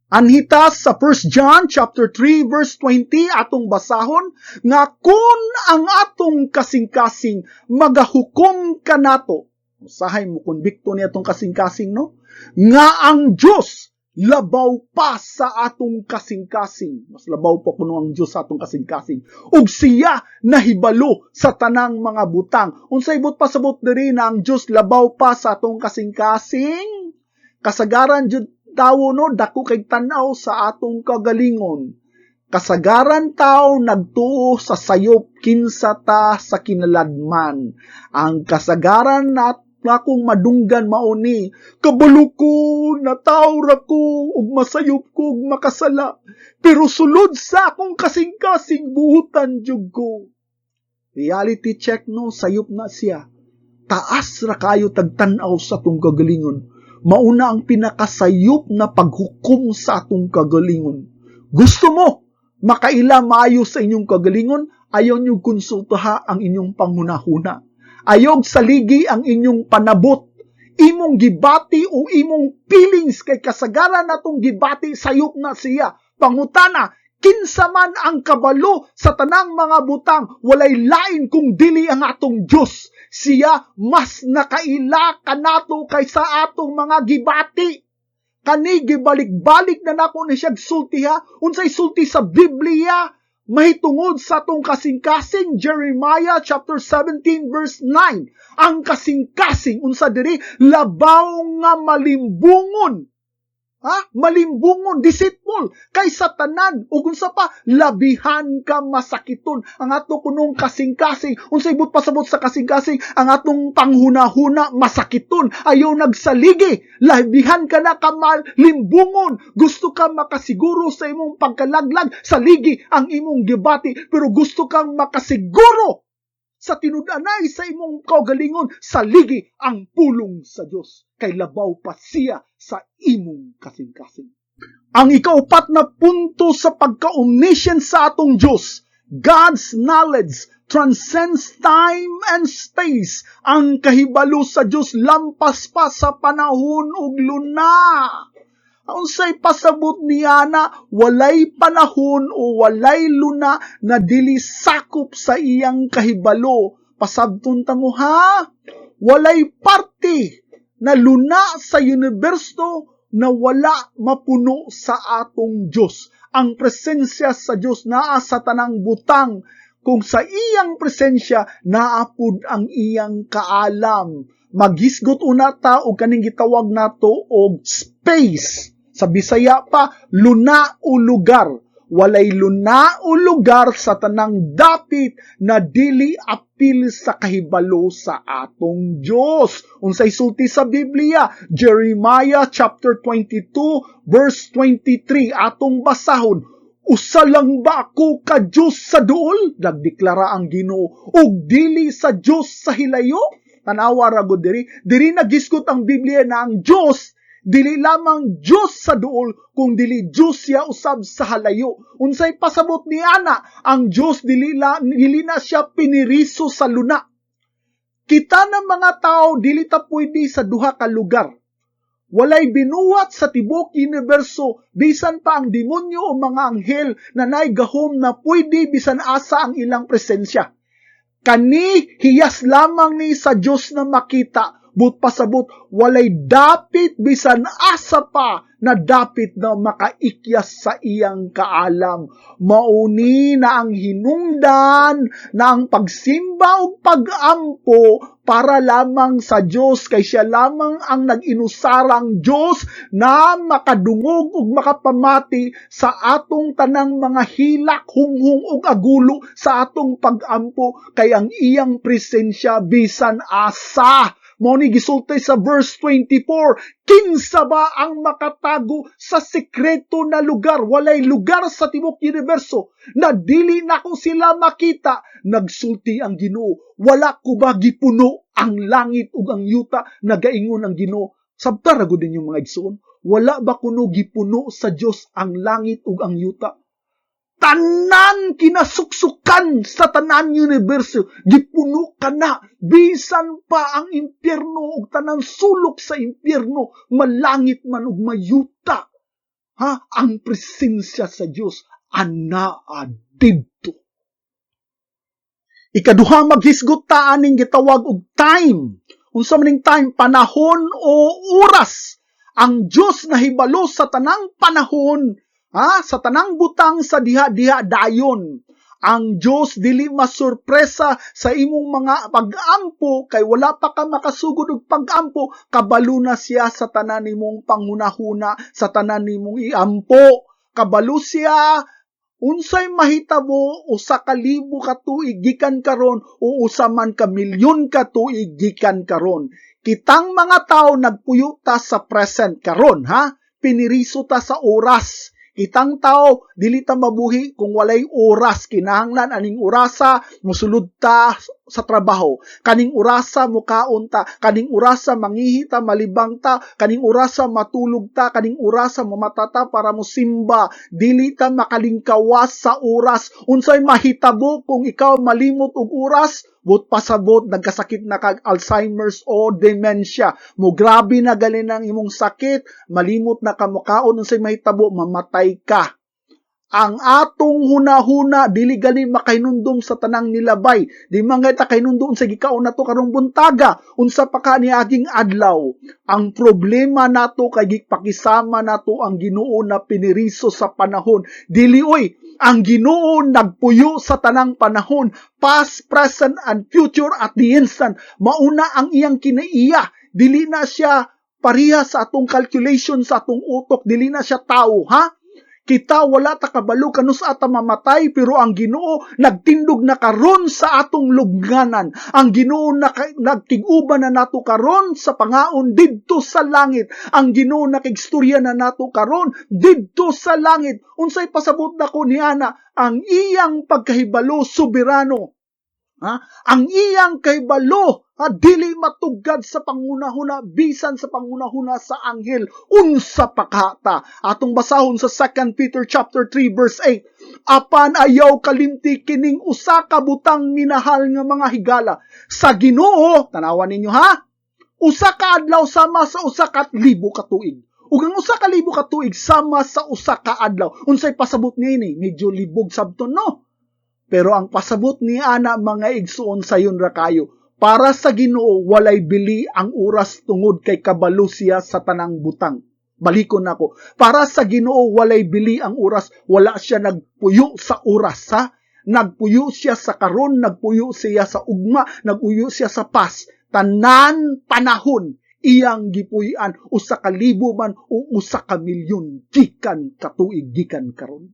Anhita sa 1 John chapter 3 verse 20 atong basahon nga kun ang atong kasing-kasing magahukom kanato. Usahay mo konbikto ni atong kasing-kasing, no? Nga ang Dios labaw pa sa atong kasing-kasing. Mas labaw pa kuno ang Dios sa atong kasing-kasing. Ug siya nahibalo sa tanang mga butang. Unsay but pasabot diri na ang Dios labaw pa sa atong kasing-kasing? Kasagaran jud tawo, no, dako kay tanaw sa atong kagalingon. Kasagaran tao nagtuo sa sayop kinsa ta sa kinaladman. Ang kasagaran na akong madunggan mauni, kabalo ko, natawra ko, ug masayop ko, ug makasala. Pero sulod sa akong kasing-kasing buhutan jud ko. Reality check, no, sayop na siya. Taas ra kayo tagtanaw sa atong kagalingon. Mauna ang pinakasayop na paghukom sa atong kagalingon. Gusto mo makaila maayo sa inyong kagalingon, ayaw nyo konsultaha ang inyong panghunahuna. Ayaw saligi ang inyong panabot. Imong gibati o imong feelings kay kasagaran natong gibati, sayop na siya. Pangutana, kinsa man ang kabalo sa tanang mga butang, walay lain kung dili ang atong Dios. Siya mas nakaila kanato kaysa atong mga gibati. Kani gibalik-balik na nako ni siya sultiha. Unsay sulti sa Biblia mahitungod sa atong kasing-kasing. Jeremiah chapter 17 verse 9. Ang kasing-kasing unsa diri labaw nga malimbungon. Malimbungon, deceitful, kay satanan, ug unsa pa, labihan ka masakiton. Ang ato kunong kasing-kasing, unsay but pasabot sa kasing-kasing, ang atong panghuna-huna masakiton, ayaw nagsaligi, labihan ka na ka malimbungon, gusto ka makasiguro sa imong pagkalaglag, saligi ang imong gibati, pero gusto kang makasiguro sa tinud-anay sa imong kaugalingon, saligi ang pulong sa Dios. Kay labaw pa siya sa imong kasing-kasing. Ang ikaupat na punto sa pagka-omniscient sa atong Diyos, God's knowledge transcends time and space. Ang kahibalo sa Diyos lampas pa sa panahon ug luna. Unsay pasabot niya na walay panahon o walay luna na dili sakop sa iyang kahibalo. Pasabton ta mo, ha? walay parte na luna sa universo na wala mapuno sa atong Diyos. Ang presensya sa Diyos naa sa tanang butang. Kung sa iyang presensya, naapod ang iyang kaalam. Maghisgot una ta o kaning gitawag nato og space. Sa Bisaya pa, luna o lugar. Walay luna o lugar sa tanang dapit na dili apil sa kahibalo sa atong Diyos. Unsay sulti sa Biblia, Jeremiah chapter 22 verse 23 atong basahon. Usa lang ba ako ka Diyos sa duol? Nagdeklara ang Ginoo. Ug dili sa Diyos sa hilayo? Tanawa ra gud diri nagisgot ang Biblia na ang Diyos dili lamang Diyos sa duol, kung dili Diyos siya usab sa halayo. Unsay pasabot ni ana, ang Diyos dili na siya piniriso sa luna. Kita ng mga tao dili ta pwede sa duha ka lugar. Walay binuhat sa tibok universo, bisan pa ang demonyo o mga anghel na naigahom na pwede bisan asa ang ilang presensya. Kani hiyas lamang ni sa Diyos na makita, but pasabot walay dapit bisan asa pa na dapit na makaikyas sa iyang kaalam. Mauni na ang hinungdan na ang pagsimba o pag-ampo para lamang sa Diyos, kay siya lamang ang nag-inusarang Diyos na makadungog ug makapamati sa atong tanang mga hilak, hunghung ug agulo sa atong pag-ampo, kay ang iyang presensya bisan asa. Mao ni gisulti sa verse 24, kinsa ba ang makatago sa sekreto na lugar? Walay lugar sa tibok universo na dili nako sila makita. Nagsulti ang Ginoo, wala ko ba gipuno ang langit ug ang yuta? Nagaingon ang Ginoo. Sabta ra gud ninyo mga igsoon, wala ba kuno gipuno sa Dios ang langit ug ang yuta? Tanan kinasuksukan sa tanan universo, gipuno ka na, bisan pa ang impyerno ug tanan sulok sa impyerno, malangit man ug mayuta. Ang presensya sa Dios anaa didto. Ikaduha, maghisgot ta aning gitawag og time. Unsa maning time? Panahon o oras. Ang Dios nahibalo sa tanang panahon, sa tanang butang sa diha-diha dayon. Ang Diyos dili masurpresa sa imong mga pag-ampo, kay wala pa ka makasugod og pag-ampo, kabalo na siya sa tanan nimong panghunahuna, sa tanan nimong iampo. Kabalo siya unsay mahitabo usa ka libo ka tuig gikan karon o usa man ka milyon ka tuig gikan karon. Kitang mga tao nagpuyo ta sa present karon, piniriso ta sa oras. Kitang tao, dili ta mabuhi kung walay oras. Kinahanglan aning orasa, musulod ta sa trabaho. Kaning orasa, mukaon ta. Kaning orasa, mangihi ta, malibang ta. Kaning orasa, matulog ta. Kaning orasa, mamatata para musimba. Dili ta makalingkawas sa oras. Unsay mahitabo kung ikaw malimot og oras? But pasabot, nagkasakit na kag Alzheimer's o dementia. Mo grabe na gali ng imong sakit, malimot na ka mukaon, unsay mahitabo, mamatay ka. Ang atong hunahuna dili gali makahinundom sa tanang nilabay. Di man ta kahinundom sa gikaon nato karong buntaga. Unsa pa ka niaging adlaw. Ang problema nato kay gipakisama nato ang Ginoo na piniriso sa panahon. Dili ang Ginoo nagpuyo sa tanang panahon, past, present, and future at the instant. Mauna ang iyang kinaiya. Dili na siya pareha sa atong calculation, sa atong utok. Dili na siya tao, Kita wala ta kabalo kanus ata mamatay, pero ang Ginoo nagtindog na karon sa atong lubnganan. Ang Ginoo nagtiguban na nato karon sa pangaon didto sa langit. Ang Ginoo nakigstorya na nato karon didto sa langit. Unsay pasabot nako niana, ang iyang pagkahibalo soberano. Ang iyang kahibalo dili matugad sa pangunahuna, bisan sa pangunahuna sa anghel. Unsa pakata. Atong basahon sa 2 Peter chapter 3 verse 8. Apan ayaw kalimti kining usa ka butang minahal nga mga higala. Sa Ginoo, tanawan ninyo usa ka adlaw sama sa usa ka libo ka tuig. Ug ang usa ka libo ka tuig sama sa usa ka adlaw. Unsay pasabot niini? Medyo libog sabton, no? Pero ang pasabot ni ana mga igsuon sayon ra kayo. Para sa Ginoo walay bili ang oras tungod kay kabalo siya sa tanang butang. Balikon nako. Para sa Ginoo walay bili ang oras, wala siya nagpuyo sa oras, ha? Nagpuyo siya sa karon, nagpuyo siya sa ugma, nagpuyo siya sa pas. Tanan panahon iyang gipuy-an, usa ka libo man o usa ka milyon gikan katuig gikan karon.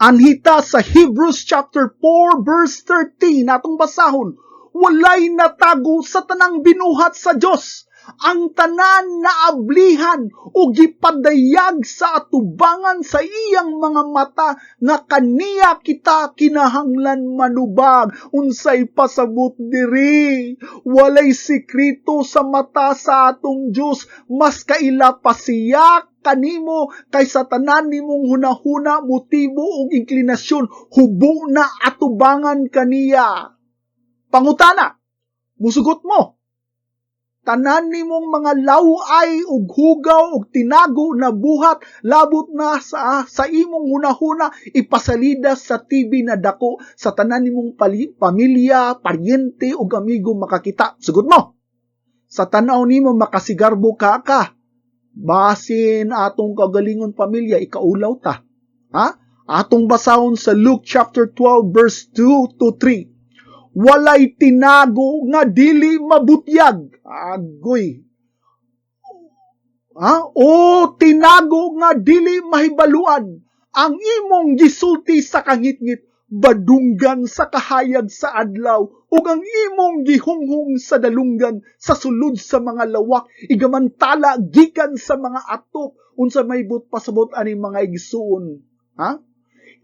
Anhita sa Hebrews chapter 4 verse 13 atong basahon, walay natago sa tanang binuhat sa Dios ang tanan na ablihan o gipadayag sa atubangan sa iyang mga mata nga kaniya kita kinahanglan manubag. Unsay pasabot diri, walay sekreto sa mata sa atong Dios, mas kaila pa siya kanimo kaysa tanan nimong hunahuna, motibo ug inklinasyon, hubo na atubangan kaniya. Pangutana, musugot mo, tanan nimong mga laway ug hugaw ug tinago na buhat labot na sa imong hunahuna ipasalida sa TV na dako sa tanan nimong pamilya, paryente ug amigo makakita. Sugot mo, sa tanaw nimo makasigarbo ka. Basin atong kagalingon pamilya, ikaulaw ta. Ha? Atong basahon sa Luke chapter 12 verse 2 to 3. Walay tinago nga dili mabutyag. Agoy. Ha? O tinago nga dili mahibaluan. Ang imong gisulti sa kangitngit, badunggan sa kahayag sa adlaw, ug ang imong gihunghong sa dalunggan sa sulod sa mga lawak, igamantala gikan sa mga atop, unsa may pasabot ani mga igsuon. Ha?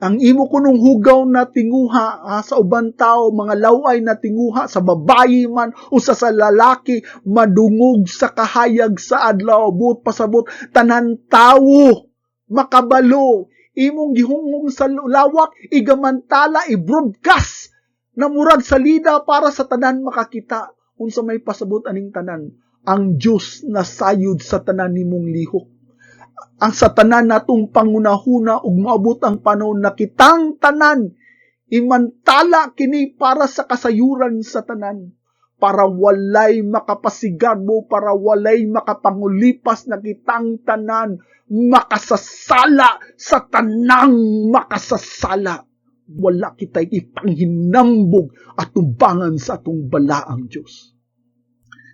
Ang imo kunong hugaw na tinguha sa uban tao, mga laway na tinguha sa babayi man o sa lalaki, madungog sa kahayag sa adlaw, buot pasabot tanan tawo makabalo, imong gihungong sa lawak, igamantala, i-broadcast na murag salida para sa tanan makakita. Unsa may pasabot aning tanan, ang Diyos na sayod sa tanan nimong lihok. Ang sa tanan natong pangunahuna ug moabot ang panahon na kitang tanan imantala kini para sa kasayuran sa tanan, para walay makapasigarbo, para walay makapangulipas na kitang tanan makasasala sa tanang makasasala. Wala kita'y ipanghinambog at tumbangan sa atong balaang Diyos.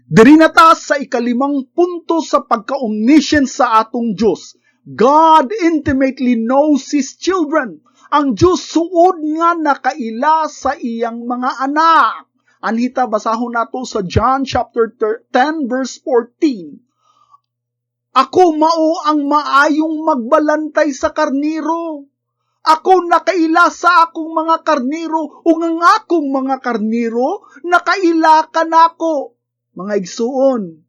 Diri na ta sa ikalimang punto sa pagka-omniscient sa atong Diyos. God intimately knows His children. Ang Diyos suod nga nakaila sa iyang mga anak. Anhita, basahon nato sa John chapter 10 verse 14. Ako mao ang maayong magbalantay sa karniro. Ako nakaila sa akong mga karniro, ug ang akong mga karniro nakaila kanako. Mga igsuon,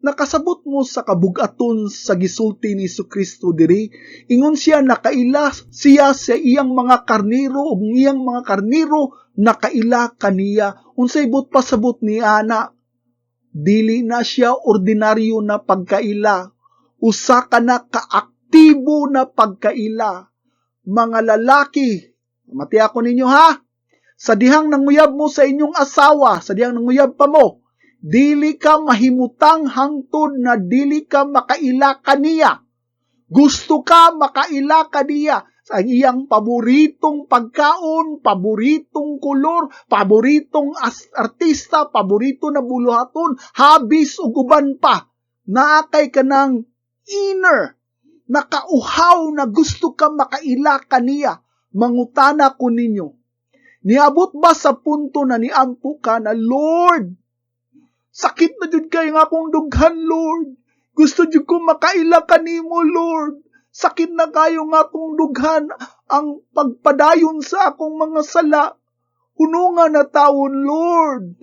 nakasabot mo sa kabugaton sa gisulti ni Jesucristo diri, ingon siya nakaila siya sa iyang mga karniro, ug iyang mga karniro nakaila kaniya. Unsay but pasabot ni ana? Dili na siya ordinaryo na pagkaila, usa ka na kaaktibo na pagkaila. Mga lalaki, mati ako ninyo ha, sa dihang nanguyab mo sa inyong asawa, sa dihang nanguyab pa mo, dili ka mahimutang hangtod na dili ka makaila kaniya. Gusto ka makaila kaniya sa iyang paboritong pagkaon, paboritong kulor, paboritong artista, paborito na buluhaton, habis ug uban pa. Naakay ka ng inner nakauhaw na gusto ka makaila kaniya. Mangutana ko ninyo, niabot ba sa punto na niampo ka na, Lord, sakit na jud kay nga akong dughan, Lord. Gusto jud ko makaila kanimo, Lord. Sakit na kayo nga akong dughan, ang pagpadayon sa akong mga sala. Hunungan na taon, Lord.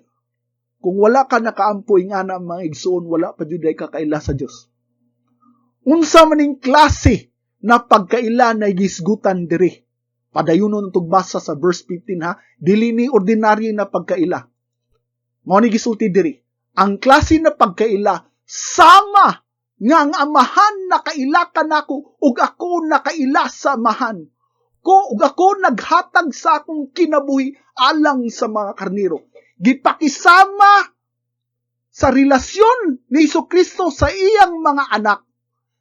Kung wala ka nakaampoy nga na mga igsoon, wala pa jud ay kakaila sa Dios. Unsa maning klase na pagkaila na gisgutan diri? Padayunon tugbasa sa verse 15 ha, dili ni ordinaryo na pagkaila. Mao ni gisulti diri. Ang klase na pagkaila sama nga ang amahan nakaila kanako ug ako nakaila sa amahan. ko ug ako naghatag sa akong kinabuhi alang sa mga karnero. Gipakisama sa relasyon ni Jesucristo sa iyang mga anak.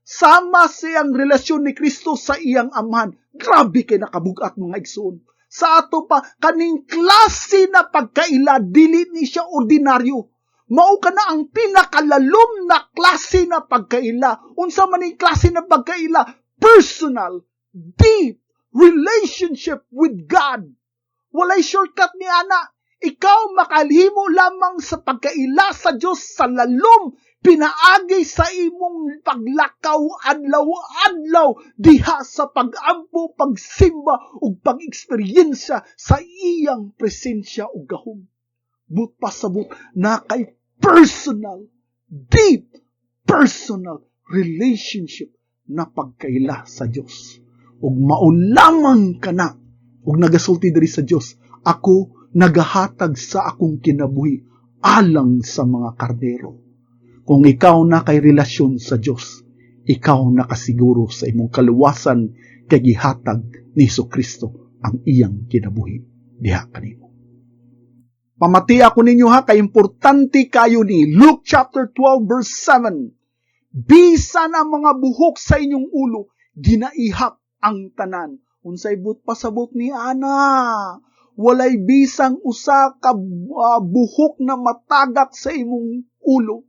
Sama siyang relasyon ni Kristo sa iyang amahan. Grabe kay nakabugat mga igsoon. Sa ato pa, kaning klase na pagkaila, dili ni siya ordinaryo. Mao ka na ang pinakalalom na klase na pagkaila. Unsa man yung klase na pagkaila? Personal, deep relationship with God. Walay shortcut ni ana. Ikaw makalhimo lamang sa pagkaila sa Diyos sa lalom, pinaagi sa imong paglakaw adlaw-adlaw diha sa pagampo, pagsimba ug pag-eksperyensya sa iyang presensya ug gahom. But pasabot na kay personal, deep, personal relationship na pagkaila sa Diyos. Ug maulamang ka na ug nagasulti diri sa Diyos, ako nagahatag sa akong kinabuhi alang sa mga kardero. Kung ikaw na kay relasyon sa Diyos, ikaw nakasiguro sa imong kaluwasan kay gihatag ni Jesucristo ang iyang kinabuhi diha kanimo. Pamati ako ninyo ha, kay importante kayo ni Luke chapter 12 verse 7. Bisan ang mga buhok sa inyong ulo, ginaihap ang tanan. Unsay but pasabot ni ana, walay bisang usa ka buhok na matagak sa imong ulo.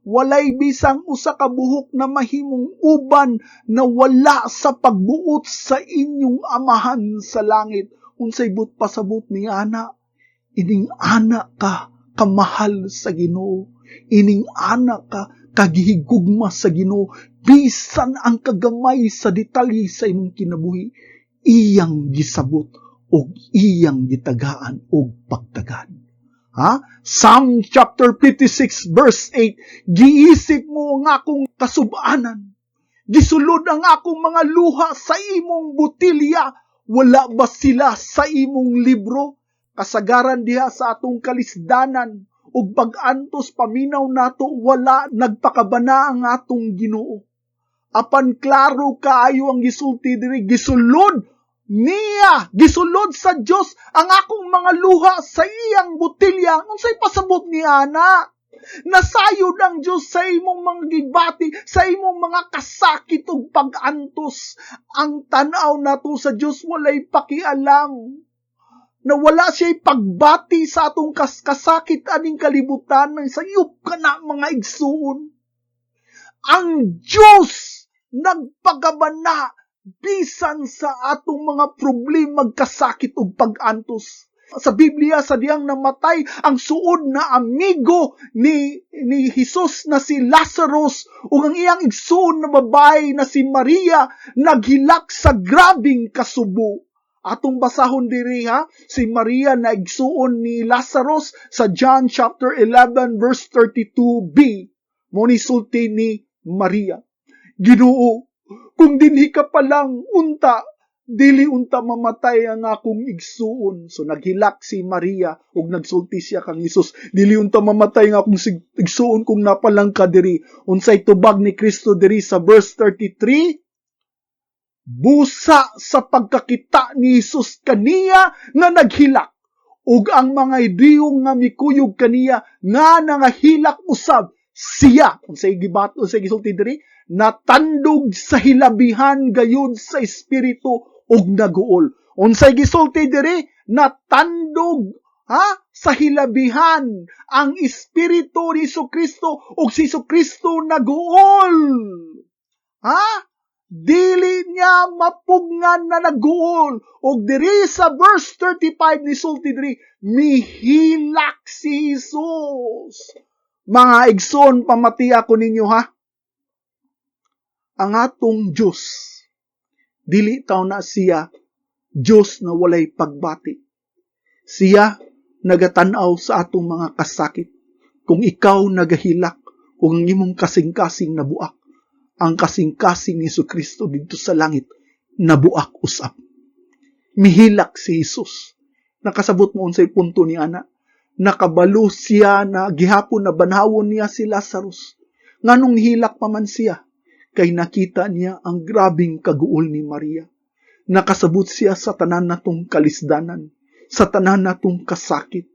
Walay bisang usa ka buhok na mahimong uban na wala sa pagbuot sa inyong amahan sa langit. Unsay but pasabot ni ana, ining ana ka kamahal sa Ginoo. Ining ana ka kagihigugma sa Ginoo. Bisan ang kagamay sa detalye sa imong kinabuhi, iyang gisabot o iyang gitagaan o pagtagan. Psalm chapter 56 verse 8, giisip mo ang akong kasubanan. Gisulod ang akong mga luha sa imong butilya. Wala ba sila sa imong libro? Kasagaran diha sa atong kalisdanan ug pag-antos paminaw nato, wala nagpakabana ang atong Ginoo. Apan klaro kaayo ang gisulti diri, gisulod niya, gisulod sa Dios ang akong mga luha sa iyang butilya. Unsay pasabot ni ana? Nasayod ang Dios sa imong mga gibati, sa imong mga kasakit ug pag-antos. Ang tan-aw nato sa Dios walay pakialam. Na wala siya'y pagbati sa atong kasakit aning kalibutan ng sayop ka na mga igsuon. Ang Diyos nagpagabana bisan sa atong mga problema, kasakit ug pag-antos. Sa Biblia, sa diyang namatay ang suod na amigo ni Jesus na si Lazarus ug ang iyang igsuon na babae na si Maria naghilak sa grabing kasubo. Atong basahon diri ha, si Maria na igsuon ni Lazarus sa John chapter 11 verse 32b. Muni sulti ni Maria, Ginoo, kung dinhi ka palang unta, dili unta mamatay ang akong igsuon. So naghilak si Maria ug nagsulti siya kang Hesus, dili unta mamatay ang akong igsuon kung napalang ka diri. Unsay tubag ni Kristo diri sa verse 33? Busa sa pagkakita ni Hesus kaniya nga naghilak, ug ang mga idiyong nga mikuyog kaniya nga nangahilak usab, siya, unsay gisulti diri, natandog sa hilabihan gayud sa espiritu ug naguol. Unsay gisulti diri, natandog sa hilabihan ang espiritu ni Jesucristo ug si Jesucristo naguol. Dili niya mapugngan na naguol. ug diri sa verse 35 ni sulti diri, mihilak si Jesus. Mga igsoon, pamati ako ninyo ha. Ang atong Diyos, dili taw na siya Diyos na walay pagbati. Siya nagatanaw sa atong mga kasakit. Kung ikaw nagahilak, kung ang imong kasing-kasing nabuak, ang kasing-kasing ni Jesucristo dito sa langit, nabuak usap. Mihilak si Jesus. Nakasabot mo unsay punto ni ana. Nakabalo siya na gihapon na banhawon niya si Lazarus. Nganong hilak pa man siya, kay nakita niya ang grabing kaguol ni Maria. Nakasabot siya sa tanan natong kalisdanan, sa tanan natong kasakit.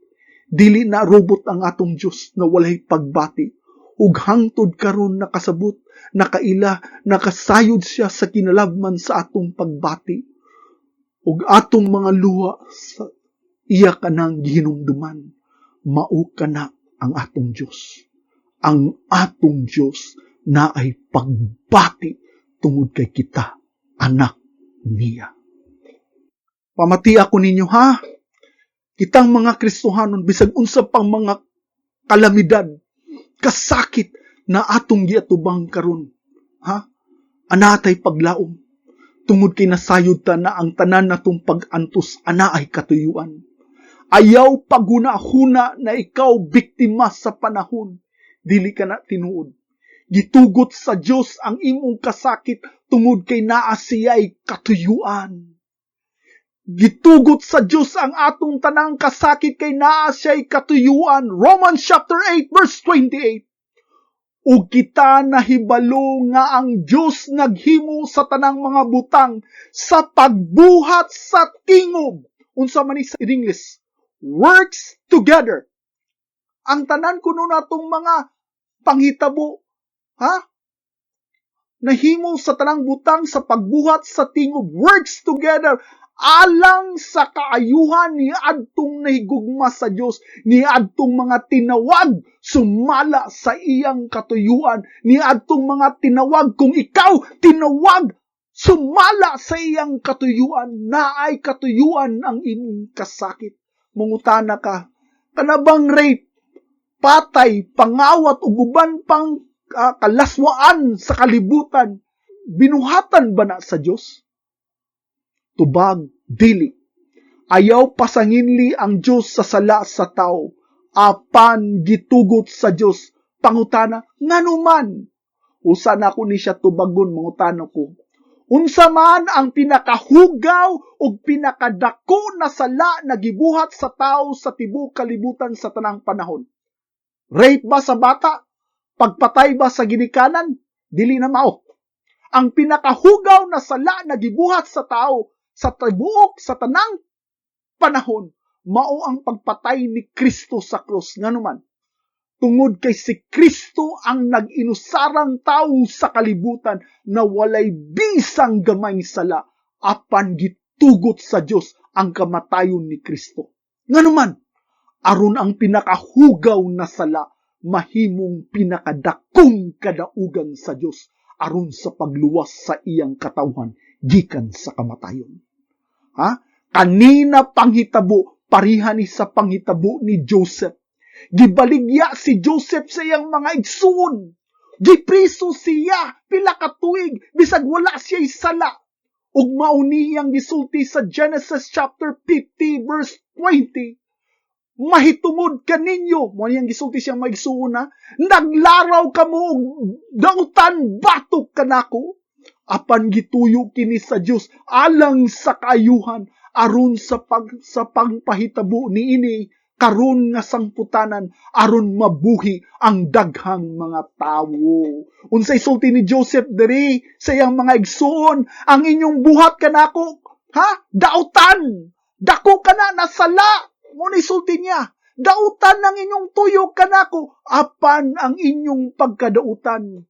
Dili na robot ang atong Diyos na walay pagbati. Ug hangtod karon nakasabot, nakaila, nakasayod siya sa kinalagman sa atong pagbati. Ug atong mga luha sa iya kanang gihinumduman, mao kana ang atong Diyos. Ang atong Diyos na ay pagbati tungod kay kita, anak niya. Pamati ako ninyo ha, kitang mga Kristohanon, bisag unsa pang mga kalamidad, kasakit na atong giatubang karon, ha? Anatay paglaom. Tungod kay nasayod ta na ang tanan natong pag-antos ana ay katuyuan. Ayaw paghuna-huna na ikaw biktima sa panahon, dili ka na tinuod. Gitugot sa Dios ang imong kasakit tungod kay naa siya'y katuyuan. Gitugot sa Diyos ang atong tanang kasakit kay naa siya'y katuyuan. Romans chapter 8 verse 28. Ug kita nahibalo nga ang Diyos naghimo sa tanang mga butang sa pagbuhat sa tingob. Unsa man sa English, works together. Ang tanan kuno natong mga panghitabo, ha? Nahimo sa tanang butang sa pagbuhat sa tingob, works together, alang sa kaayuhan ni adtong nahigugma sa Dios, ni adtong mga tinawag sumala sa iyang katuyuan, ni adtong mga tinawag kung ikaw tinawag sumala sa iyang katuyuan, naay katuyuan ang imong kasakit. Mangutana ka, kanabang rape, patay, pangawat ug uban pang kalaswaan sa kalibutan, binuhatan ba na sa Dios? Tubag, dili. Ayaw pasanginli ang Diyos sa sala sa tao. Apan gitugot sa Diyos. Pangutana, nganuman. Usa na ko ni siya tubagon, mangutana ko. Unsa man ang pinakahugaw o pinakadako na sala na gibuhat sa tao sa tibuok kalibutan sa tanang panahon? Rape ba sa bata? Pagpatay ba sa ginikanan? Dili na mao. Ang pinakahugaw na sala na gibuhat sa tao sa tibuok sa tanang panahon, mao ang pagpatay ni Kristo sa krus. Nganuman, tungod kay si Kristo ang nag-inusarang tao sa kalibutan na walay bisang gamay sala, apan gitugot sa Dios ang kamatayon ni Kristo. Nganuman, aron ang pinakahugaw na sala mahimong pinakadakong kadaugan sa Dios aron sa pagluwas sa iyang katawhan gikan sa kamatayon. Ha? Kanina panghitabo, parihan ni sa panghitabo ni Joseph. Gibaligya si Joseph sa iyang mga igsoon. Gipriso siya, pila ka tuig, bisag wala siya sala. Ug mauni ang gisulti sa Genesis chapter 50 verse 20. Mahitungod kaninyo, mo niyang gisulti siyang mga igsoon na, naglaraw kamo og dautan batok kanako. Apan gituyo kini sa Dios alang sa kaayuhan aron sa pagpahitabo niini karon nga sangputanan aron mabuhi ang daghang mga tawo. Unsay sulti ni Joseph diri sa iyang mga igsoon, ang inyong buhat kanako, ha? Dautan. Dako kana nasala. Ngunit sulti niya, dautan ang inyong tuyo kanako, apan ang inyong pagkadautan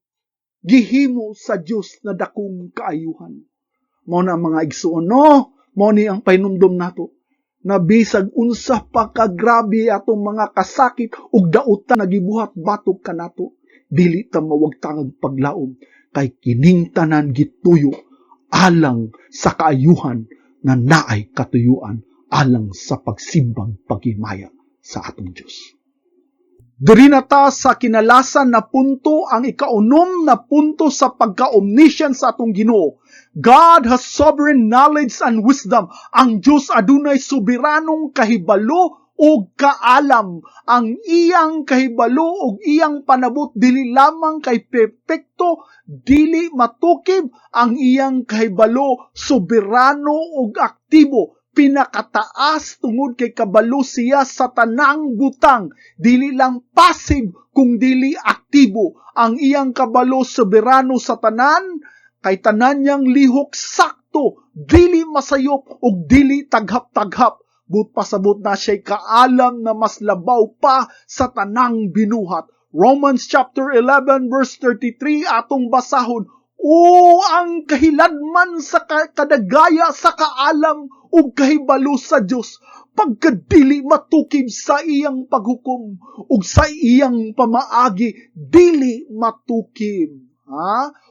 gihimo sa Dios na dakong kaayuhan. Mao na mga igsoon, no? Mao ni ang painumdom nato na bisag unsa pa kagrabe atong mga kasakit ug dautan nagibuhat batok kanato, dili ta mawagtang paglaom kay kining tanan gituyo alang sa kaayuhan na naay katuyuan alang sa pagsimbang paghimaya sa atong Dios. Diri na ta sa kinalasan na punto, ang ikaunom na punto sa pagka-omniscient sa atong Ginoo. God has sovereign knowledge and wisdom. Ang Diyos adunay soberanong kahibalo o kaalam. Ang iyang kahibalo o iyang panabot dili lamang kay perpekto, dili matukib. Ang iyang kahibalo soberano o aktibo. Pinakataas tungod kay kabalo siya sa tanang butang, dili lang passive kung dili aktibo. Ang iyang kabalo soberano sa tanan, kay tanan niyang lihok sakto eksakto, dili masayop ug dili taghap-taghap. But pasabot na siya'y kaalam na mas labaw pa sa tanang binuhat. Romans chapter 11 verse 33 atong basahon. O ang kahiladman sa kadagaya sa kaalam ug kahibalo sa Dios pagkadili matukib sa iyang paghukom ug sa iyang pamaagi dili matukib.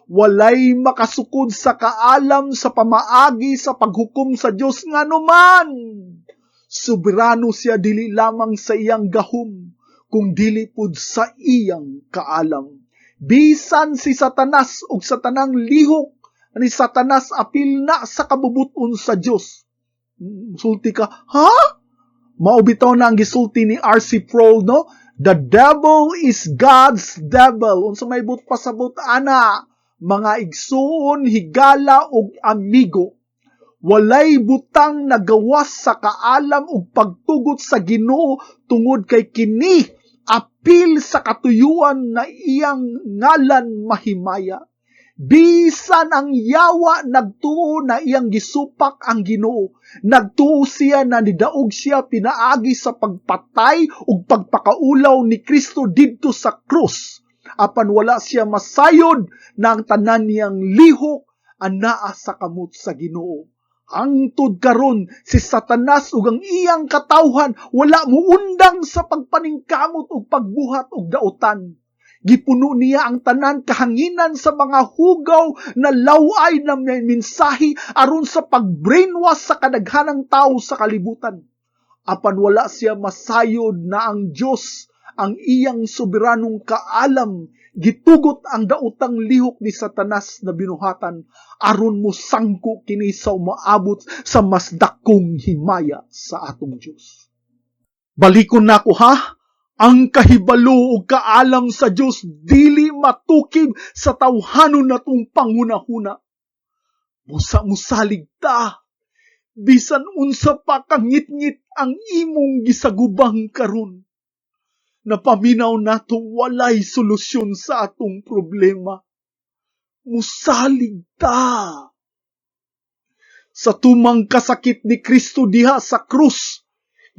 Walay makasukod sa kaalam sa pamaagi sa paghukom sa Dios nganuman. Soberano siya dili lamang sa iyang gahom kung dili pud sa iyang kaalam. Bisan si Satanas ug sa tanang lihok ni Satanas apil na sa kabubuton sa Dios. Sulti ka, Mao bitaw na ang gisulti ni R.C. Sproul, no? The devil is God's devil. Unsa may but pasabot ana, mga igsoon, higala ug amigo. Walay butang nagawas sa kaalam ug pagtugot sa Ginoo tungod kay kini apil sa katuyuan na iyang ngalan mahimaya. Bisan ang yawa nagtuo na iyang gisupak ang Ginoo. Nagtuo siya na nidaog siya pinaagi sa pagpatay ug pagpakaulaw ni Kristo didto sa krus. Apan wala siya masayod na ang tanan niyang lihok anaa sa kamot sa Ginoo. Hangtod karon si Satanas ug ang iyang katawhan wala muundang sa pagpaningkamot ug pagbuhat og dautan. Gipuno niya ang tanan kahanginan sa mga hugaw na laway na mensahe aron sa pag-brainwash sa kadaghanang tao sa kalibutan. Apan wala siya masayod na ang Dios ang iyang soberanong kaalam gitugot ang daotang lihok ni Satanas na binuhatan aron mo sangko kini sa umaabot sa mas dakong himaya sa atong Dios. Balikon nako ang kahibalo ug kaalam sa Dios dili matukib sa tawhanon natong panghunahuna. Busa musalig ta bisan unsa pa kangit-ngit ang imong gisagubang karon. Napaminaw nato walay solusyon sa atong problema. Musalig ta. Sa tumang kasakit ni Kristo diha sa krus,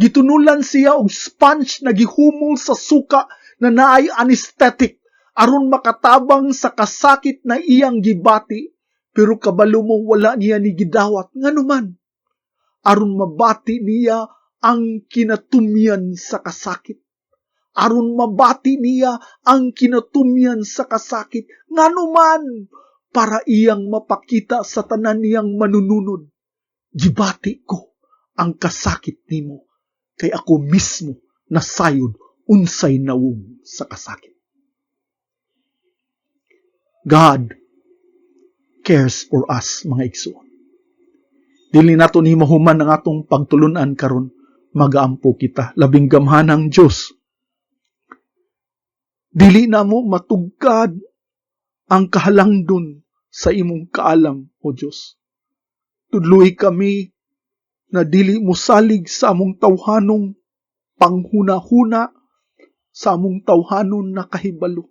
gitunulan siya og sponge na gihumol sa suka na naay anesthetic aron makatabang sa kasakit na iyang gibati. Pero kabalo mo wala niya ni gidawat nganuman aron mabati niya ang kinatumyan sa kasakit. Aron mabati niya ang kinatumyan sa kasakit nganuman para iyang mapakita sa tanan niyang manununod. Gibati ko ang kasakit nimo kay ako mismo nasayod unsay nawong sa kasakit. God cares for us, mga igsoon. Dili nato ni mahuman ang atong pagtulunan karon, magaampo kita. Labing gamhanang Dios. Dili na mo matugkad ang kahalangdon sa imong kaalam, O Dios. Tudloy kami na dili musalig sa among tawhanong panghuna-huna, sa among tawhanon na kahibalo.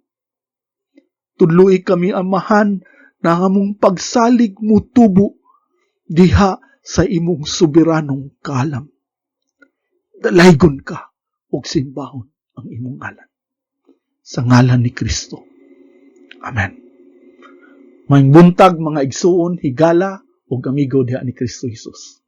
Tudloy kami, Amahan, na among pagsalig mutubo diha sa imong soberanong kaalam. Dalaygon ka ug simbahon ang imong ngalan. Sa ngalan ni Kristo. Amen. Maayong buntag, mga igsuon, higala ug amigo diha ni Kristo Jesus.